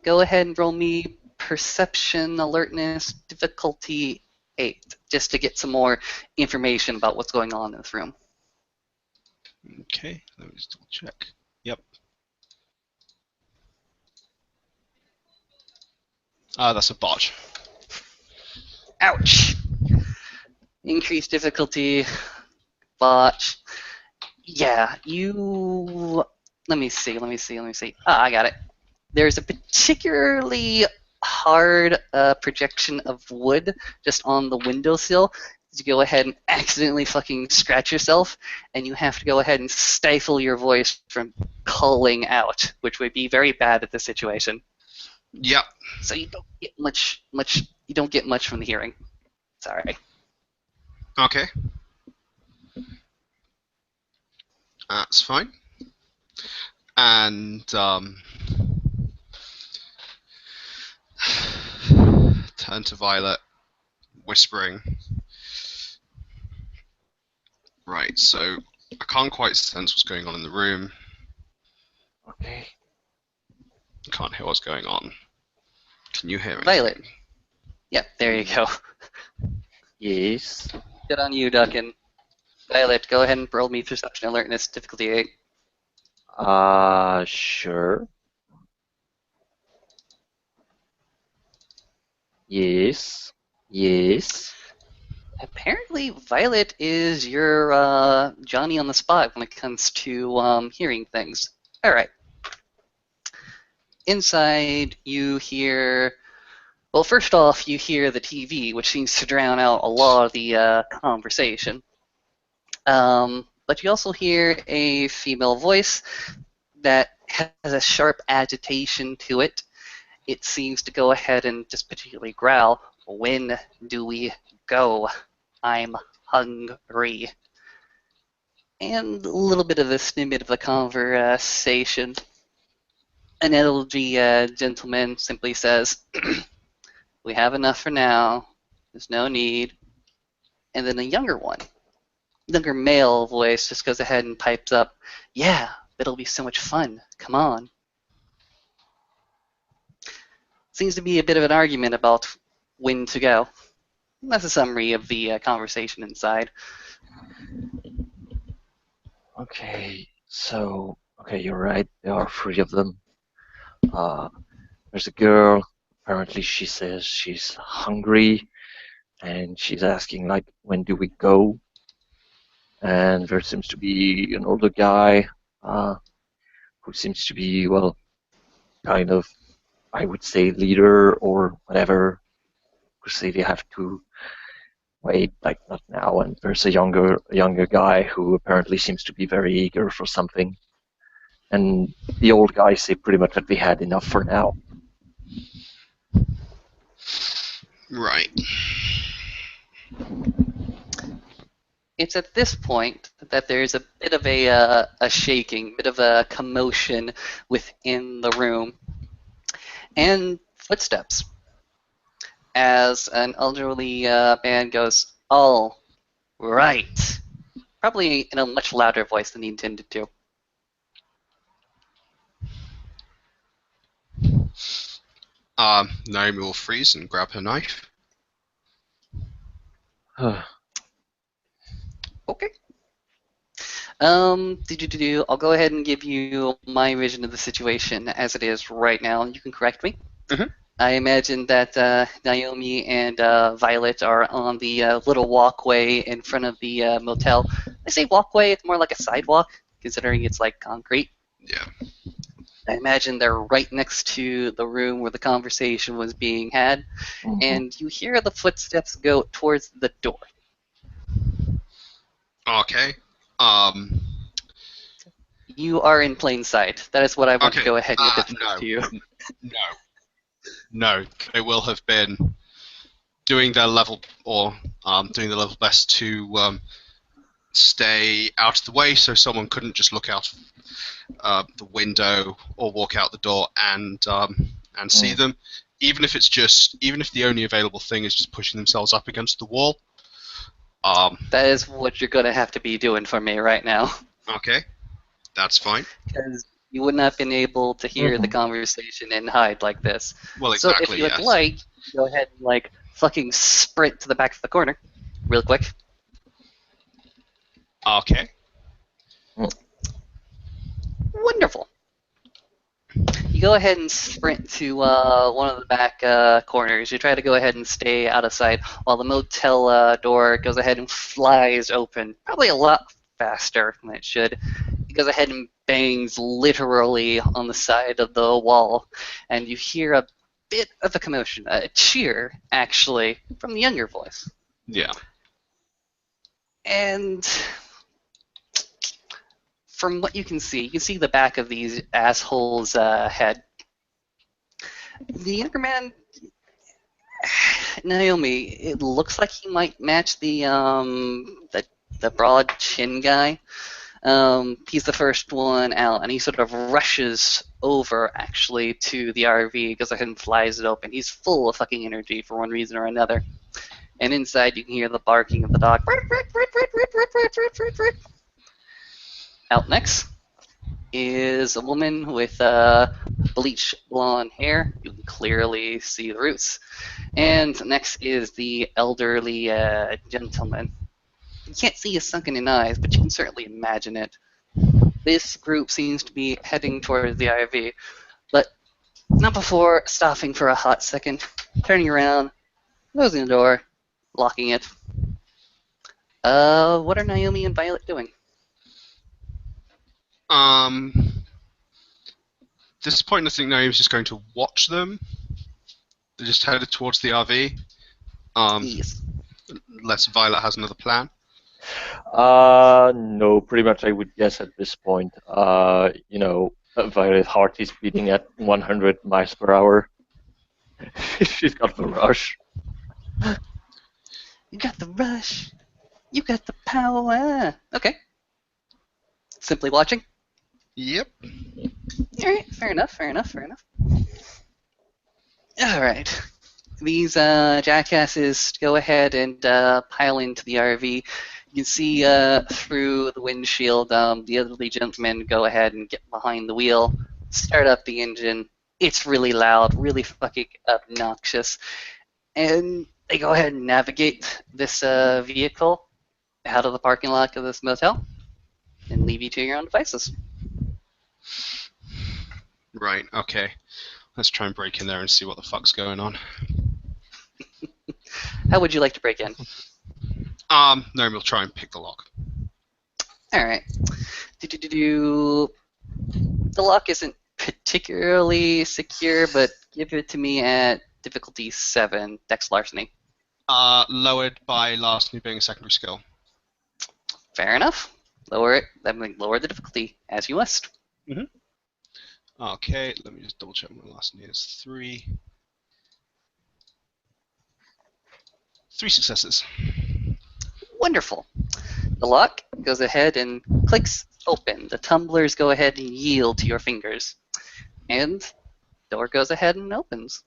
Go ahead and roll me Perception, Alertness, difficulty 8, just to get some more information about what's going on in this room. Okay, let me just double check. Yep. That's a botch. Ouch! Increased difficulty, botch. Yeah, you... Let me see. I got it. There's a particularly hard projection of wood just on the windowsill. You go ahead and accidentally fucking scratch yourself, and you have to go ahead and stifle your voice from calling out, which would be very bad at this situation. Yep. So you don't get much. You don't get much from the hearing. Sorry. Okay. That's fine. And turn to Violet, whispering. Right, so I can't quite sense what's going on in the room. Okay. Can't hear what's going on. Can you hear anything? Violet. Yep, there you go. Yes. Good on you, Duncan. Violet, go ahead and roll me perception alertness, difficulty 8. Sure. Yes. Yes. Apparently, Violet is your Johnny on the spot when it comes to hearing things. All right. Inside, you hear. Well, first off, you hear the TV, which seems to drown out a lot of the conversation. But you also hear a female voice that has a sharp agitation to it. It seems to go ahead and just particularly growl, "When do we go? I'm hungry." And a little bit of a snippet of the conversation. An elderly gentleman simply says, "We have enough for now. There's no need." And then a younger male voice just goes ahead and pipes up, "Yeah, it'll be so much fun. Come on." Seems to be a bit of an argument about when to go. That's a summary of the conversation inside. Okay. So, okay, you're right. There are 3 of them. There's a girl. Apparently, she says she's hungry, and she's asking like, "When do we go?" And there seems to be an older guy who seems to be, well, kind of, I would say, leader or whatever, who say they have to wait, like not now. And there's a younger guy who apparently seems to be very eager for something. And the old guys say pretty much that we had enough for now. Right. It's at this point that there's a bit of a shaking, bit of a commotion within the room, and footsteps. As an elderly man goes, "All right," probably in a much louder voice than he intended to. Naomi will freeze and grab her knife. Okay. I'll go ahead and give you my vision of the situation as it is right now, and you can correct me. Mhm. I imagine that Naomi and Violet are on the little walkway in front of the motel. I say walkway, it's more like a sidewalk, considering it's like concrete. Yeah. I imagine they're right next to the room where the conversation was being had, and you hear the footsteps go towards the door. Okay. You are in plain sight. That is what I want to Okay, go ahead and get no. to you. No. They will have been doing their level doing the level best to stay out of the way, so someone couldn't just look out the window or walk out the door and see them. Even if the only available thing is just pushing themselves up against the wall. That is what you're going to have to be doing for me right now. Okay, that's fine. Because you wouldn't have been able to hear the conversation and hide like this. Well, exactly. So if you would yes. like, go ahead and like fucking sprint to the back of the corner, real quick. Okay. Wonderful. You go ahead and sprint to one of the back corners. You try to go ahead and stay out of sight while the motel door goes ahead and flies open. Probably a lot faster than it should. It goes ahead and bangs literally on the side of the wall. And you hear a bit of a commotion, a cheer, actually, from the younger voice. Yeah. And from what you can see the back of these assholes' head. The younger man, Naomi, it looks like he might match the broad chin guy. He's the first one out, and he sort of rushes over actually to the RV, goes ahead and flies it open. He's full of fucking energy for one reason or another. And inside you can hear the barking of the dog. Out next is a woman with bleach blonde hair. You can clearly see the roots. And next is the elderly gentleman. You can't see his sunken eyes, but you can certainly imagine it. This group seems to be heading towards the IV, but not before stopping for a hot second, turning around, closing the door, locking it. What are Naomi and Violet doing? This point, I think Naomi's just going to watch them. They're just headed towards the RV. Yes. Unless Violet has another plan. No, pretty much I would guess at this point. Violet's heart is beating at 100 miles per hour. She's got the rush. You got the rush. You got the power. Okay. Simply watching? Yep. Alright, fair enough. Alright. These jackasses go ahead and pile into the RV. You can see through the windshield the elderly gentleman go ahead and get behind the wheel, start up the engine. It's really loud, really fucking obnoxious. And they go ahead and navigate this vehicle out of the parking lot of this motel and leave you to your own devices. Right, okay. Let's try and break in there and see what the fuck's going on. How would you like to break in? Naomi will try and pick the lock. Alright. The lock isn't particularly secure, but give it to me at difficulty 7, Dex Larceny. Lowered by larceny being a secondary skill. Fair enough. Lower it. Lower the difficulty, as you must. Okay, let me just double check my larceny is 3. 3 successes. Wonderful. The lock goes ahead and clicks open. The tumblers go ahead and yield to your fingers. And the door goes ahead and opens.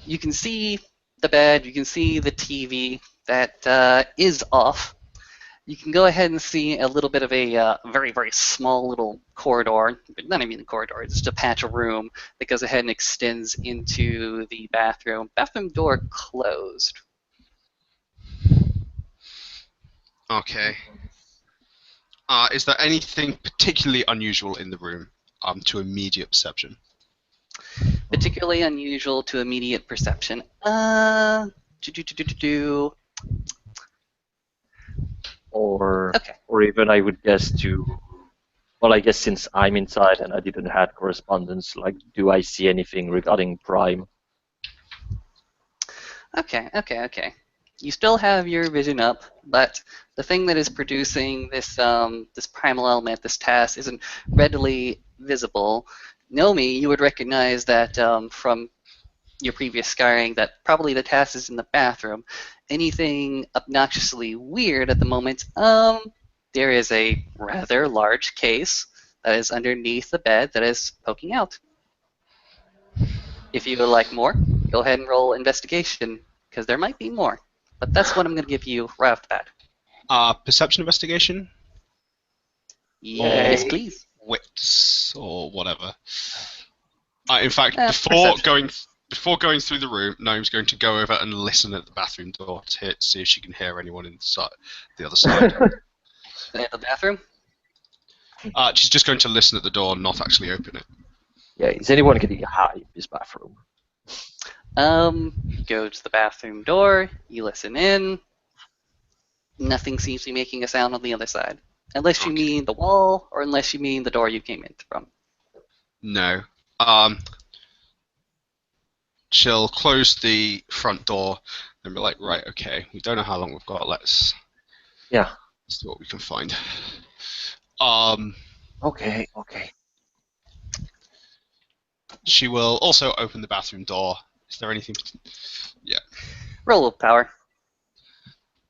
You can see the bed, you can see the TV that is off. You can go ahead and see a little bit of a very, very small little corridor, but not even a corridor, it's just a patch of room that goes ahead and extends into the bathroom. Bathroom door closed. Okay. Is there anything particularly unusual in the room to immediate perception? Particularly unusual to immediate perception. Or even I would guess I guess since I'm inside and I didn't have correspondence, like, do I see anything regarding Prime? Okay. You still have your vision up, but the thing that is producing this this primal element, this task, isn't readily visible. Naomi, you would recognize that from your previous scarring that probably the task is in the bathroom. Anything obnoxiously weird at the moment, there is a rather large case that is underneath the bed that is poking out. If you would like more, go ahead and roll investigation, because there might be more. But that's what I'm going to give you right off the bat. Perception investigation? Yes, please. Wits, or whatever. In fact, before going through the room, Noam's going to go over and listen at the bathroom door to see if she can hear anyone inside the other side. In the bathroom? She's just going to listen at the door, not actually open it. Yeah, is anyone getting high in this bathroom? Go to the bathroom door, you listen in. Nothing seems to be making a sound on the other side. Unless you mean the wall, or unless you mean the door you came in from. No. She'll close the front door and be like, right, okay, we don't know how long we've got, let's see what we can find. Okay. She will also open the bathroom door. Is there anything? Yeah. Roll willpower.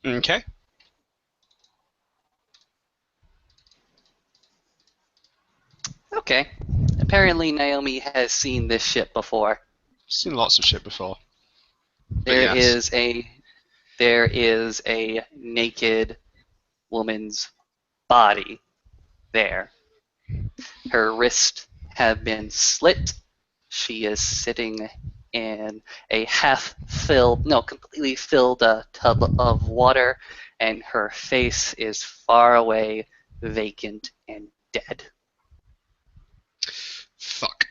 Okay. Okay. apparently Naomi has seen this ship before. Seen lots of shit before. But There yes. is a naked woman's body there. Her wrists have been slit. She is sitting in a completely filled tub of water, and her face is far away, vacant, and dead. Fuck.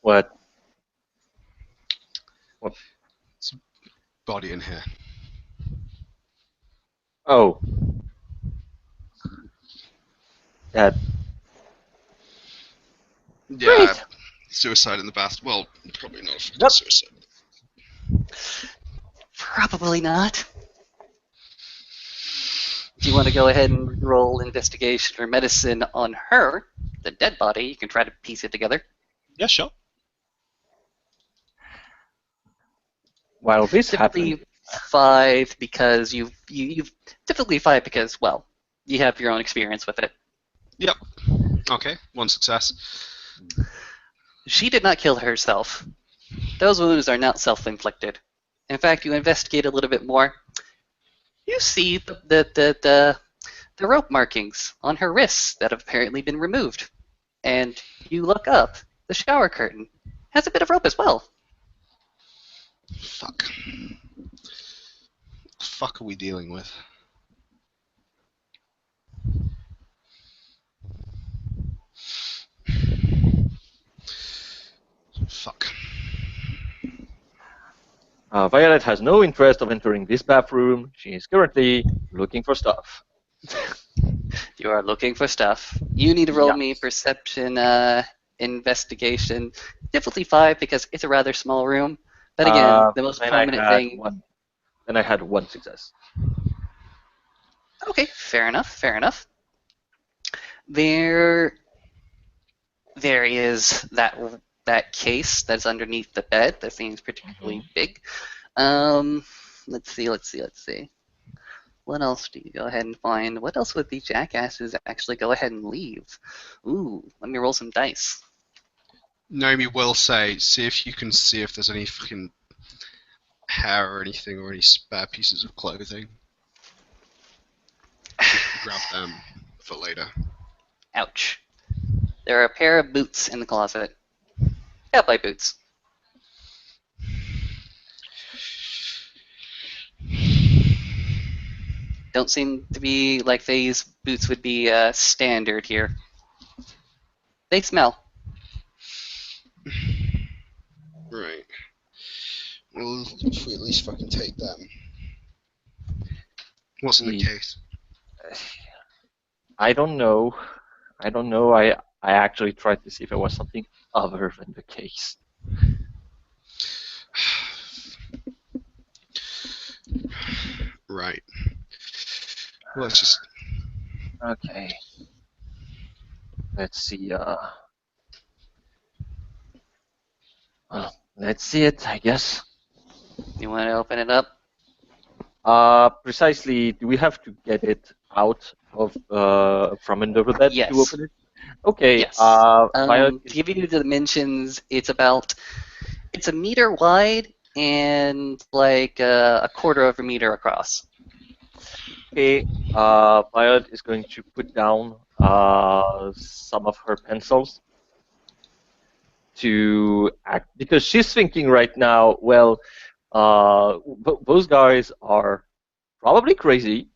What? Body in here. Oh. That. Yeah. Great. Suicide in the bath. Well, probably not a fucking Yep. suicide. Probably not. Do you want to go ahead and roll investigation or medicine on her, the dead body? You can try to piece it together. Yeah, sure. While this happened, Typically 5 because you've typically 5 because, well, you have your own experience with it. Yep. Okay, one success. She did not kill herself. Those wounds are not self-inflicted. In fact, you investigate a little bit more. You see the rope markings on her wrists that have apparently been removed. And you look up. The shower curtain has a bit of rope as well. Fuck. What the fuck are we dealing with? Fuck. Violet has no interest of entering this bathroom. She is currently looking for stuff. You are looking for stuff. You need to roll Yeah. me perception investigation. Difficulty 5 because it's a rather small room. But again, the most Then prominent thing. Then I had one success. Okay, fair enough. Fair enough. There is that case that's underneath the bed that seems particularly big. Let's see. What else do you go ahead and find? What else would the jackasses actually go ahead and leave? Ooh, let me roll some dice. Naomi will say, see if you can see if there's any fucking hair or anything or any spare pieces of clothing. Grab them for later. Ouch. There are a pair of boots in the closet. Cowboy boots. Don't seem to be like these boots would be standard here. They smell. Right. Well, if we at least fucking take them. What's in the case? I don't know. I actually tried to see if there was something other than the case. Right. Well, let's just. Okay. Let's see. Well, let's see it, I guess. You want to open it up? Precisely. Do we have to get it out of from under the bed Yes. to open it? Okay. Yes. Violet To give you the dimensions, it's a meter wide and like a quarter of a meter across. Okay, Violet is going to put down some of her pencils to act because she's thinking right now. Well, those guys are probably crazy,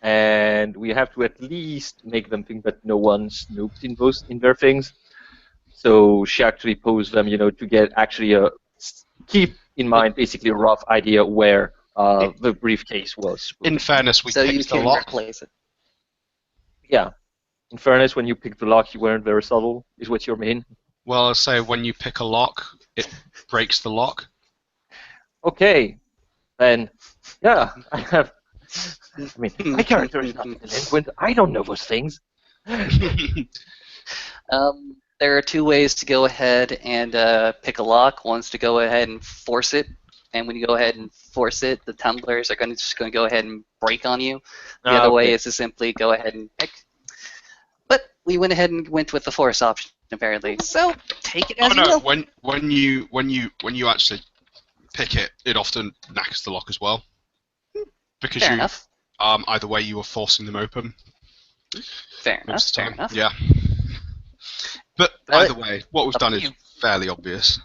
and we have to at least make them think that no one snooped in their things. So she actually posed them, to get actually keep in mind basically a rough idea where the briefcase was. In fairness, we So you picked the can lock. replace it. Yeah. In fairness, when you pick the lock, you weren't very subtle, is what you mean. Well, I'll say when you pick a lock, it breaks the lock. Okay. Then, yeah, I have. I mean, my character is not a delinquent. I don't know those things. There are two ways to go ahead and pick a lock. One's to go ahead and force it, and when you go ahead and force it, the tumblers are just going to go ahead and break on you. The other way is to simply go ahead and pick. But we went ahead and went with the force option apparently. So take it Oh as you no! will. When you actually pick it, it often knackers the lock as well because Fair you enough. either way you were forcing them open. Fair enough. Most of the Fair time. enough. Yeah. But Well, either way, what we've up done to is you. fairly obvious.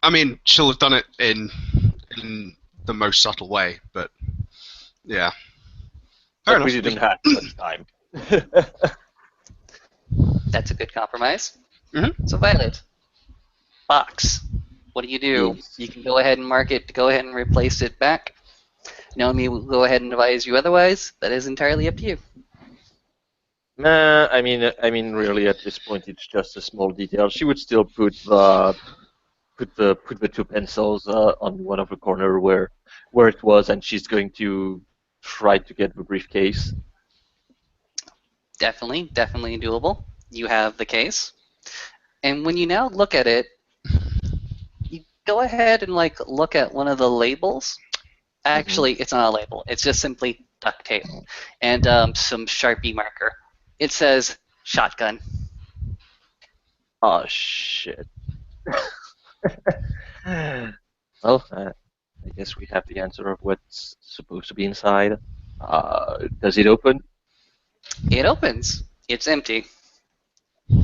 I mean, she'll have done it in the most subtle way, but yeah. Fair But we enough. didn't have much time. That's a good compromise. Mhm. So Violet, box. What do? Yes. You can go ahead and mark it to go ahead and replace it back. Naomi will go ahead and advise you otherwise. That is entirely up to you. Nah, really, at this point, it's just a small detail. She would still put the two pencils on one of the corner where it was, and she's going to try to get the briefcase. Definitely doable. You have the case. And when you now look at it, you go ahead and look at one of the labels. Actually, it's not a label. It's just simply duct tape and some Sharpie marker. It says shotgun. Oh shit. Well, I guess we have the answer of what's supposed to be inside. Does it open? It opens. It's empty.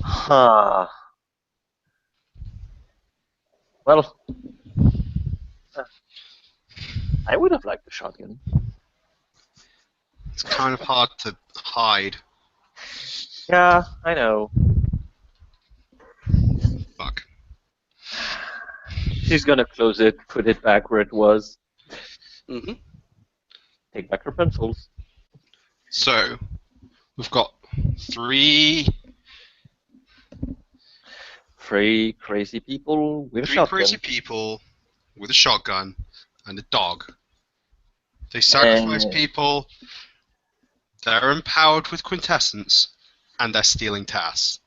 Huh. Well, I would have liked the shotgun. It's kind of hard to hide. Yeah, I know. Fuck. She's gonna close it, put it back where it was, hmm take back her pencils. So, we've got three Crazy people with a three shotgun. crazy people with a shotgun and a dog. They sacrifice people. They're empowered with quintessence, and they're stealing tasks.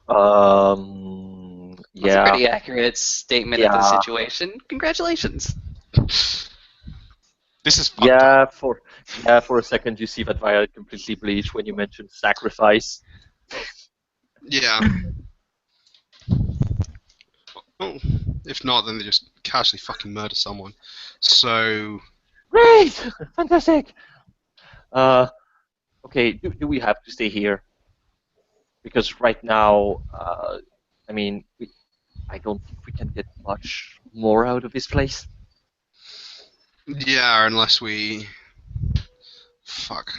That's a Yeah. pretty accurate statement of the Yeah. situation. Congratulations. This is fucked up. For a second you see that Violet completely bleach when you mention sacrifice. Yeah. Oh, if not, then they just casually fucking murder someone. So, Great! Fantastic! Okay, do we have to stay here? Because right now, I don't think we can get much more out of this place. yeah, unless we... Fuck.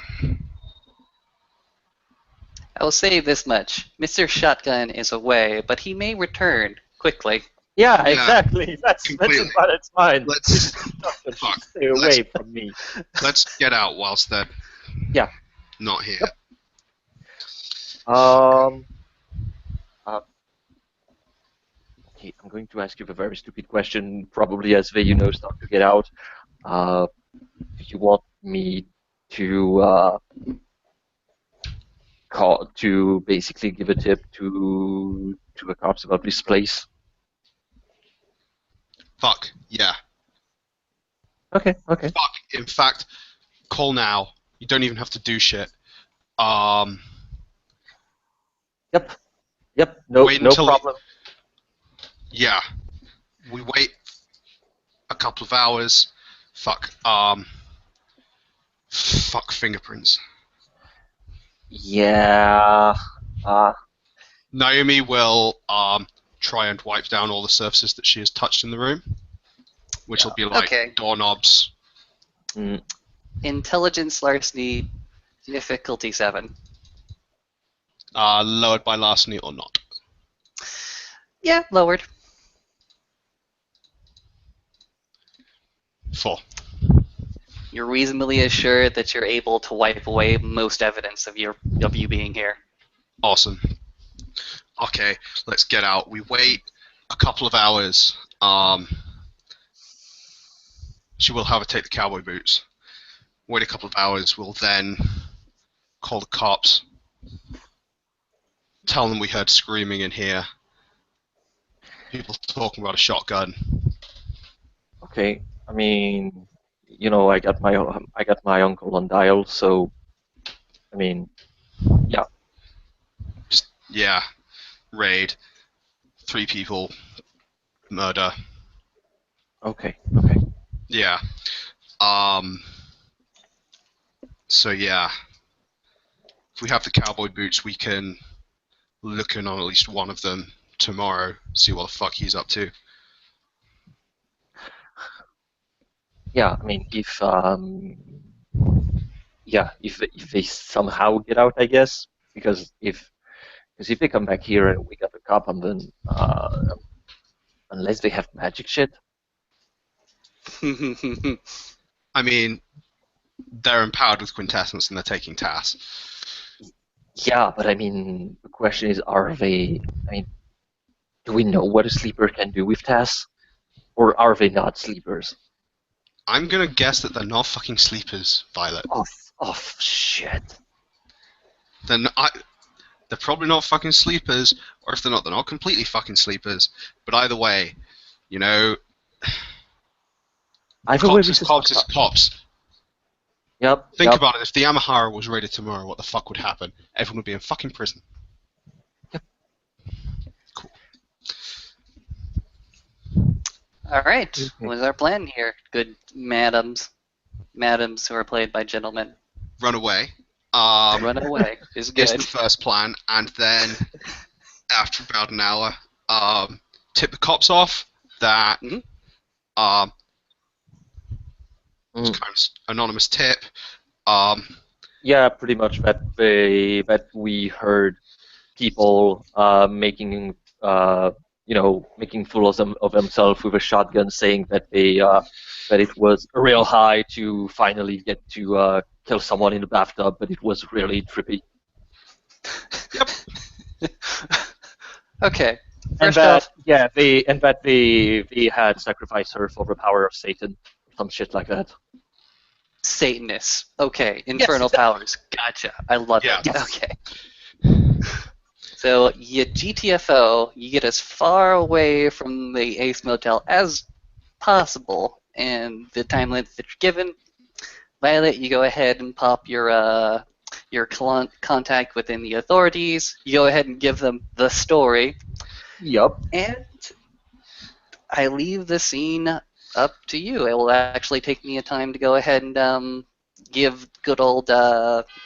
I will say this much. Mr. Shotgun is away, but he may return quickly. Yeah, Yeah, exactly. That's completely. about its mind. Let's... Shotgun should Fuck. stay away from me. Let's get out whilst they're Yeah. not here. Yep. Okay, I'm going to ask you a very stupid question, probably as they, start to get out. Do you want me to basically give a tip to the cops about this place? Fuck, yeah. Okay. Fuck, in fact, call now. You don't even have to do shit. Yep. No Wait until- problem. Yeah. We wait a couple of hours. Fuck, fuck fingerprints. Yeah. Naomi will try and wipe down all the surfaces that she has touched in the room, which will be like Okay. doorknobs. Intelligence larceny difficulty 7. Lowered by larceny or not. Yeah, lowered. 4. You're reasonably assured that you're able to wipe away most evidence of you being here. Awesome. Okay, let's get out. We wait a couple of hours. She will have her take the cowboy boots. Wait a couple of hours. We'll then call the cops. Tell them we heard screaming in here. People talking about a shotgun. Okay. I mean, I got my uncle on dial, so I mean, Yeah. Raid. 3 people. Murder. Okay. Okay. Yeah. So yeah. If we have the cowboy boots, we can look in on at least one of them tomorrow, see what the fuck he's up to. Yeah. I mean, if they somehow get out, I guess, because if they come back here and we got the cop on them, unless they have magic shit. I mean, they're empowered with quintessence and they're taking tasks. Yeah, but I mean, the question is, are they? I mean, do we know what a sleeper can do with tasks, or are they not sleepers? I'm gonna guess that they're not fucking sleepers, Violet. Oh, shit. They're not, they're probably not fucking sleepers, or if they're not completely fucking sleepers. But either way, you know, Either way, cops this is is cops fucked is up. cops. Yep. Think Yep. about it. If the Yamahara was raided tomorrow, what the fuck would happen? Everyone would be in fucking prison. Cool. All right. Okay. What is our plan here? Good madams who are played by gentlemen. Run away. Run away is Is good. the first plan, and then after about an hour, tip the cops off that Mhm. it's kind of anonymous tip. Yeah, pretty much that we heard people making making fools of themselves with a shotgun, saying that that it was a real high to finally get to kill someone in the bathtub, but it was really trippy. Okay. And First off, that they had sacrificed her for the power of Satan, some shit like that. Satanists. Okay. Infernal exactly. powers. Gotcha. I love Yeah. it. Okay. So you GTFO, you get as far away from the Ace Motel as possible, and the time limit that you're given. Violet, you go ahead and pop your contact within the authorities. You go ahead and give them the story, Yup. and I leave the scene up to you. It will actually take me a time to go ahead and give good old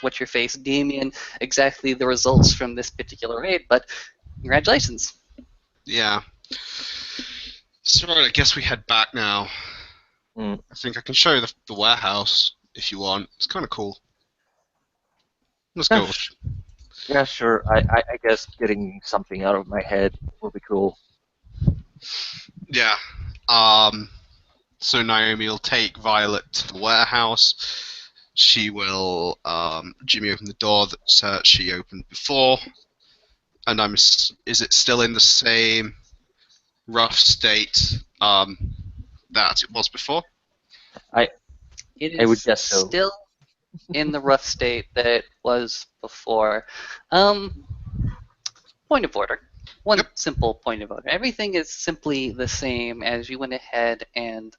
what's your face Damien exactly the results from this particular raid. But congratulations. Yeah. So I guess we head back now. Mm. I think I can show you the warehouse if you want. It's kind of cool. Let's go. Yeah, sure. I guess getting something out of my head will be cool. Yeah. So Naomi will take Violet to the warehouse. She will Jimmy open the door that she opened before, and is it still in the same rough state that it was before? It I would is guess so. still in the rough state that it was before. Point of order. One Yep. simple point of order. Everything is simply the same as you went ahead and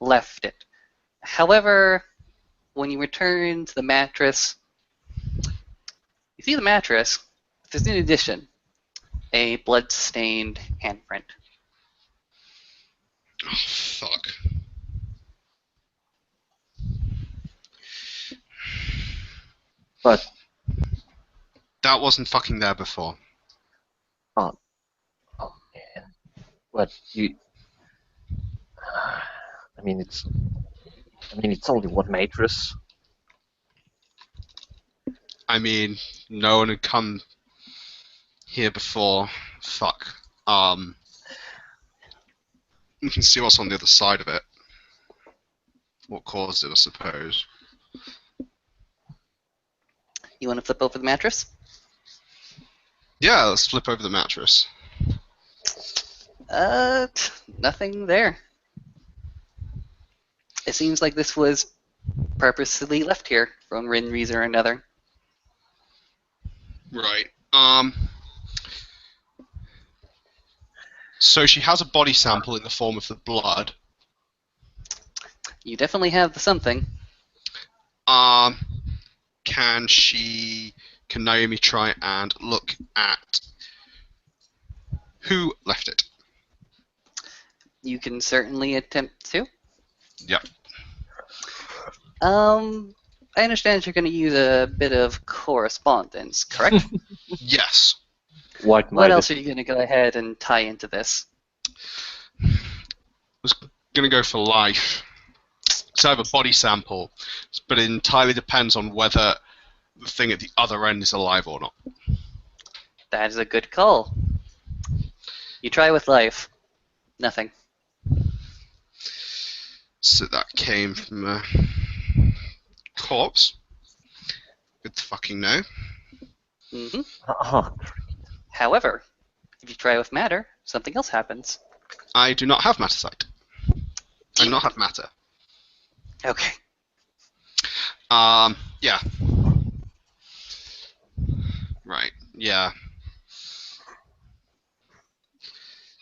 left it. However, when you return to the mattress, you see the mattress. There's in addition a blood-stained handprint. Oh, fuck. But That wasn't fucking there before. oh man, what you? I mean, it's only one mattress. I mean, no one had come here before. Fuck. We can see what's on the other side of it. What caused it, I suppose. You want to flip over the mattress? Yeah, let's flip over the mattress. Nothing there. It seems like this was purposely left here for one reason or another. Right. So she has a body sample in the form of the blood. You definitely have the something. can Naomi try and look at who left it? You can certainly attempt to. Yep. I understand you're going to use a bit of correspondence, correct? Yes. What White-minded. else are you going to go ahead and tie into this? Was going to go for life. So I have a body sample, but it entirely depends on whether the thing at the other end is alive or not. That is a good call. You try with life. Nothing. So that came from a corpse. Good to fucking know. hmm Uh-huh. However, if you try with matter, something else happens. I do not have mattersight. I do not have matter. Okay. Yeah. Right, yeah.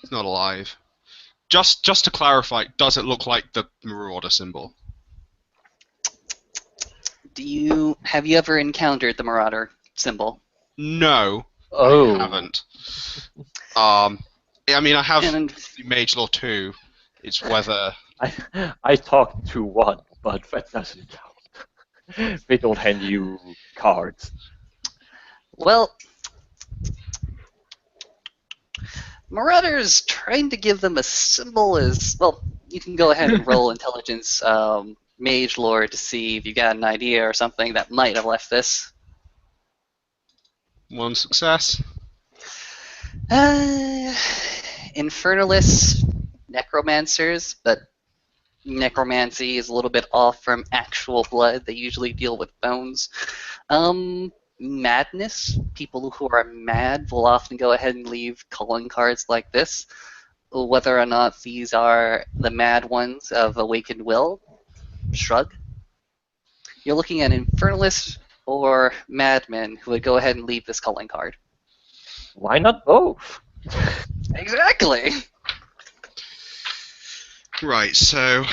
It's not alive. Just to clarify, does it look like the Marauder symbol? Have you ever encountered the Marauder symbol? No, Oh. I haven't. I mean, I have And Mage Law 2. It's whether... I talked to one, but that doesn't count. They don't hand you cards. well, Marauders trying to give them a symbol is well. You can go ahead and roll intelligence, mage lore to see if you got an idea or something that might have left this. One success. Infernalists, necromancers, but necromancy is a little bit off from actual blood. They usually deal with bones. Madness, people who are mad will often go ahead and leave calling cards like this. Whether or not these are the mad ones of Awakened Will, shrug. You're looking at infernalists or madmen who would go ahead and leave this calling card. Why not both? Exactly! Right, so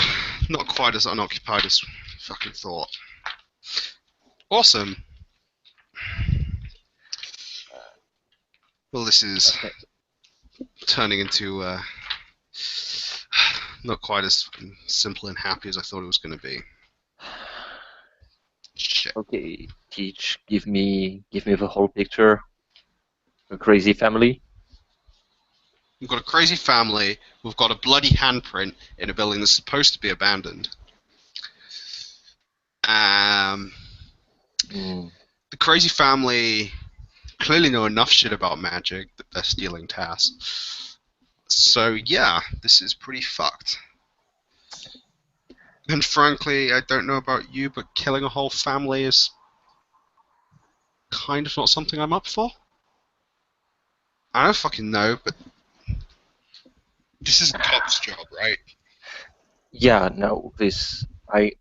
not quite as unoccupied as fucking thought. Awesome. Well, this is Okay. turning into not quite as simple and happy as I thought it was going to be. Shit. Okay, Teach, give me the whole picture. A crazy family. We've got a crazy family. We've got a bloody handprint in a building that's supposed to be abandoned. The crazy family clearly know enough shit about magic that they're stealing tasks. So yeah, this is pretty fucked. And frankly, I don't know about you, but killing a whole family is kind of not something I'm up for. I don't fucking know, but this is a cop's job, right? Yeah, no, this I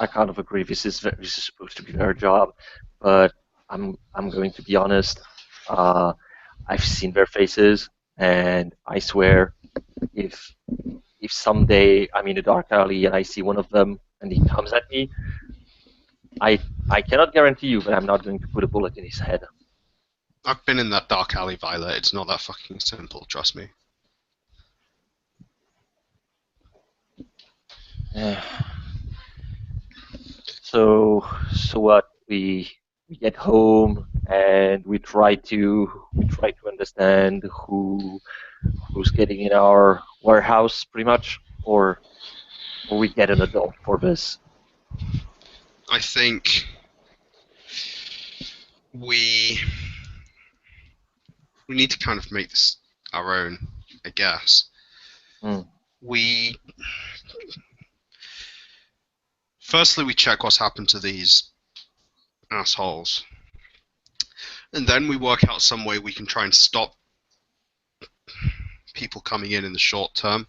kind of agree. This is supposed to be their job, but I'm going to be honest. I've seen their faces, and I swear, if someday I'm in a dark alley and I see one of them and he comes at me, I cannot guarantee you, but I'm not going to put a bullet in his head. I've been in that dark alley, Violet. It's not that fucking simple, trust me. So what? We get home and we try to understand who's getting in our warehouse, pretty much, or we get an adult for this. I think we need to kind of make this our own, I guess. Firstly, we check what's happened to these assholes. And then we work out some way we can try and stop people coming in the short term.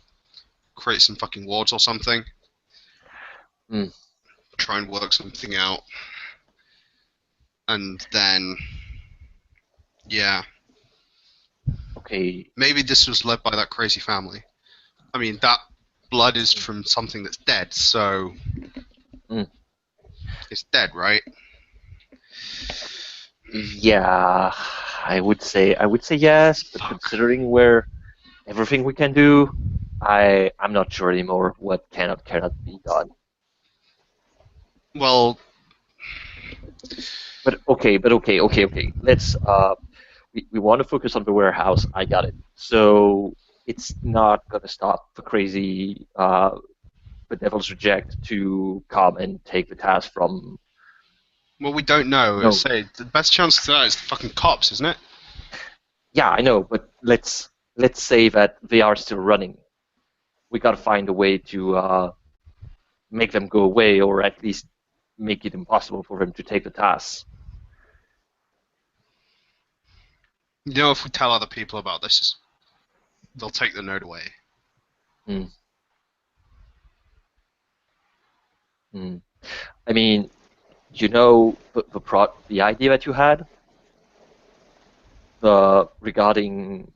Create some fucking wards or something. Try and work something out. And then, yeah. Okay. Maybe this was led by that crazy family. I mean, that blood is from something that's dead, so... It's dead, right? Yeah, I would say yes, but Fuck. considering everything we can do, I'm not sure anymore what cannot be done. Well, But okay. Let's we want to focus on the warehouse. I got it. So it's not gonna stop the crazy the Devil's Reject to come and take the task from. we don't know. No. Say the best chance to that is the fucking cops, isn't it? Yeah, I know, but let's say that they are still running. We gotta find a way to make them go away, or at least make it impossible for them to take the task. You know, if we tell other people about this, they'll take the note away. I mean, you know the idea that you had regarding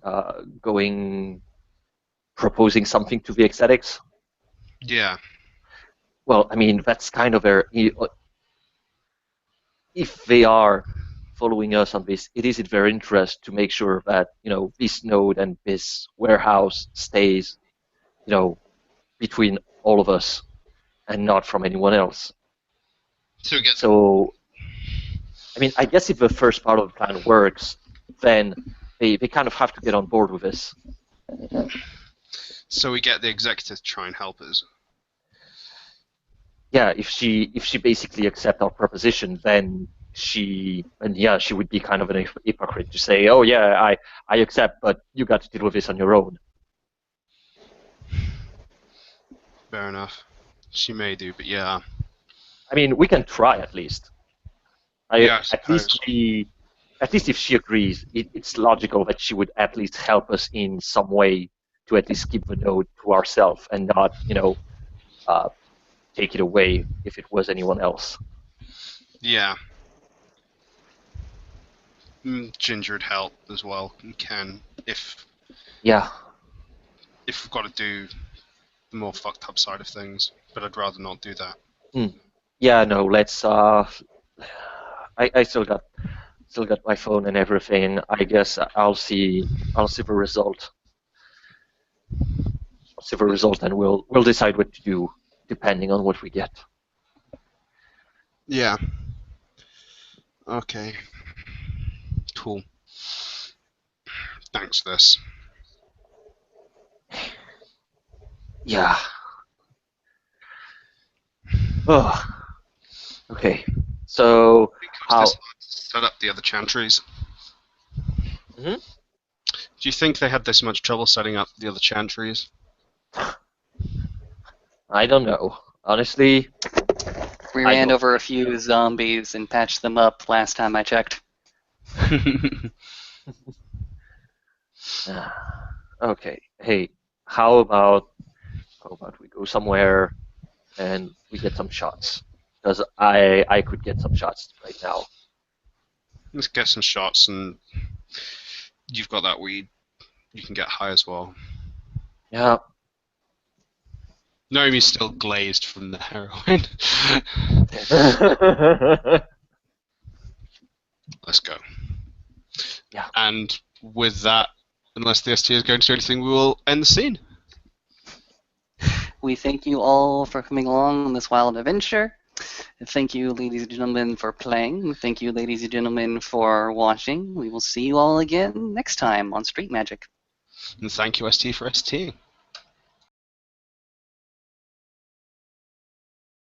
proposing something to the Ecstatics? Yeah. Well, I mean, that's kind of if they are following us on this, it is in their interest to make sure that this node and this warehouse stays between all of us and not from anyone else. So, I mean, I guess if the first part of the plan works, then they kind of have to get on board with this. So we get the executive to try and help us. Yeah, if she basically accepts our proposition, then she would be kind of an hypocrite to say, oh yeah, I accept, but you got to deal with this on your own. Fair enough. She may do, but yeah. I mean, we can try at least. Yeah, at least if she agrees, it's logical that she would at least help us in some way to at least keep the node to ourselves and not, take it away if it was anyone else. Yeah. Ginger would help as well, and Ken, if we've got to do the more fucked up side of things, but I'd rather not do that. Yeah, no, let's I still got my phone and everything. I guess I'll see the result. I'll see the result, and we'll decide what to do depending on what we get. Yeah. Okay. Cool. Thanks for this. Yeah. Oh. Okay. So how? Set up the other chantries. Mm-hmm. Do you think they had this much trouble setting up the other chantries? I don't know. Honestly, we ran over a few zombies and patched them up last time I checked. Okay. Hey, how about we go somewhere and we get some shots? Because I could get some shots right now. Let's get some shots, and you've got that weed. You can get high as well. Yeah. Naomi's still glazed from the heroin. Let's go. Yeah. And with that, unless the ST is going to do anything, we will end the scene. We thank you all for coming along on this wild adventure. Thank you, ladies and gentlemen, for playing. Thank you, ladies and gentlemen, for watching. We will see you all again next time on Street Magic. And thank you, ST, for STing.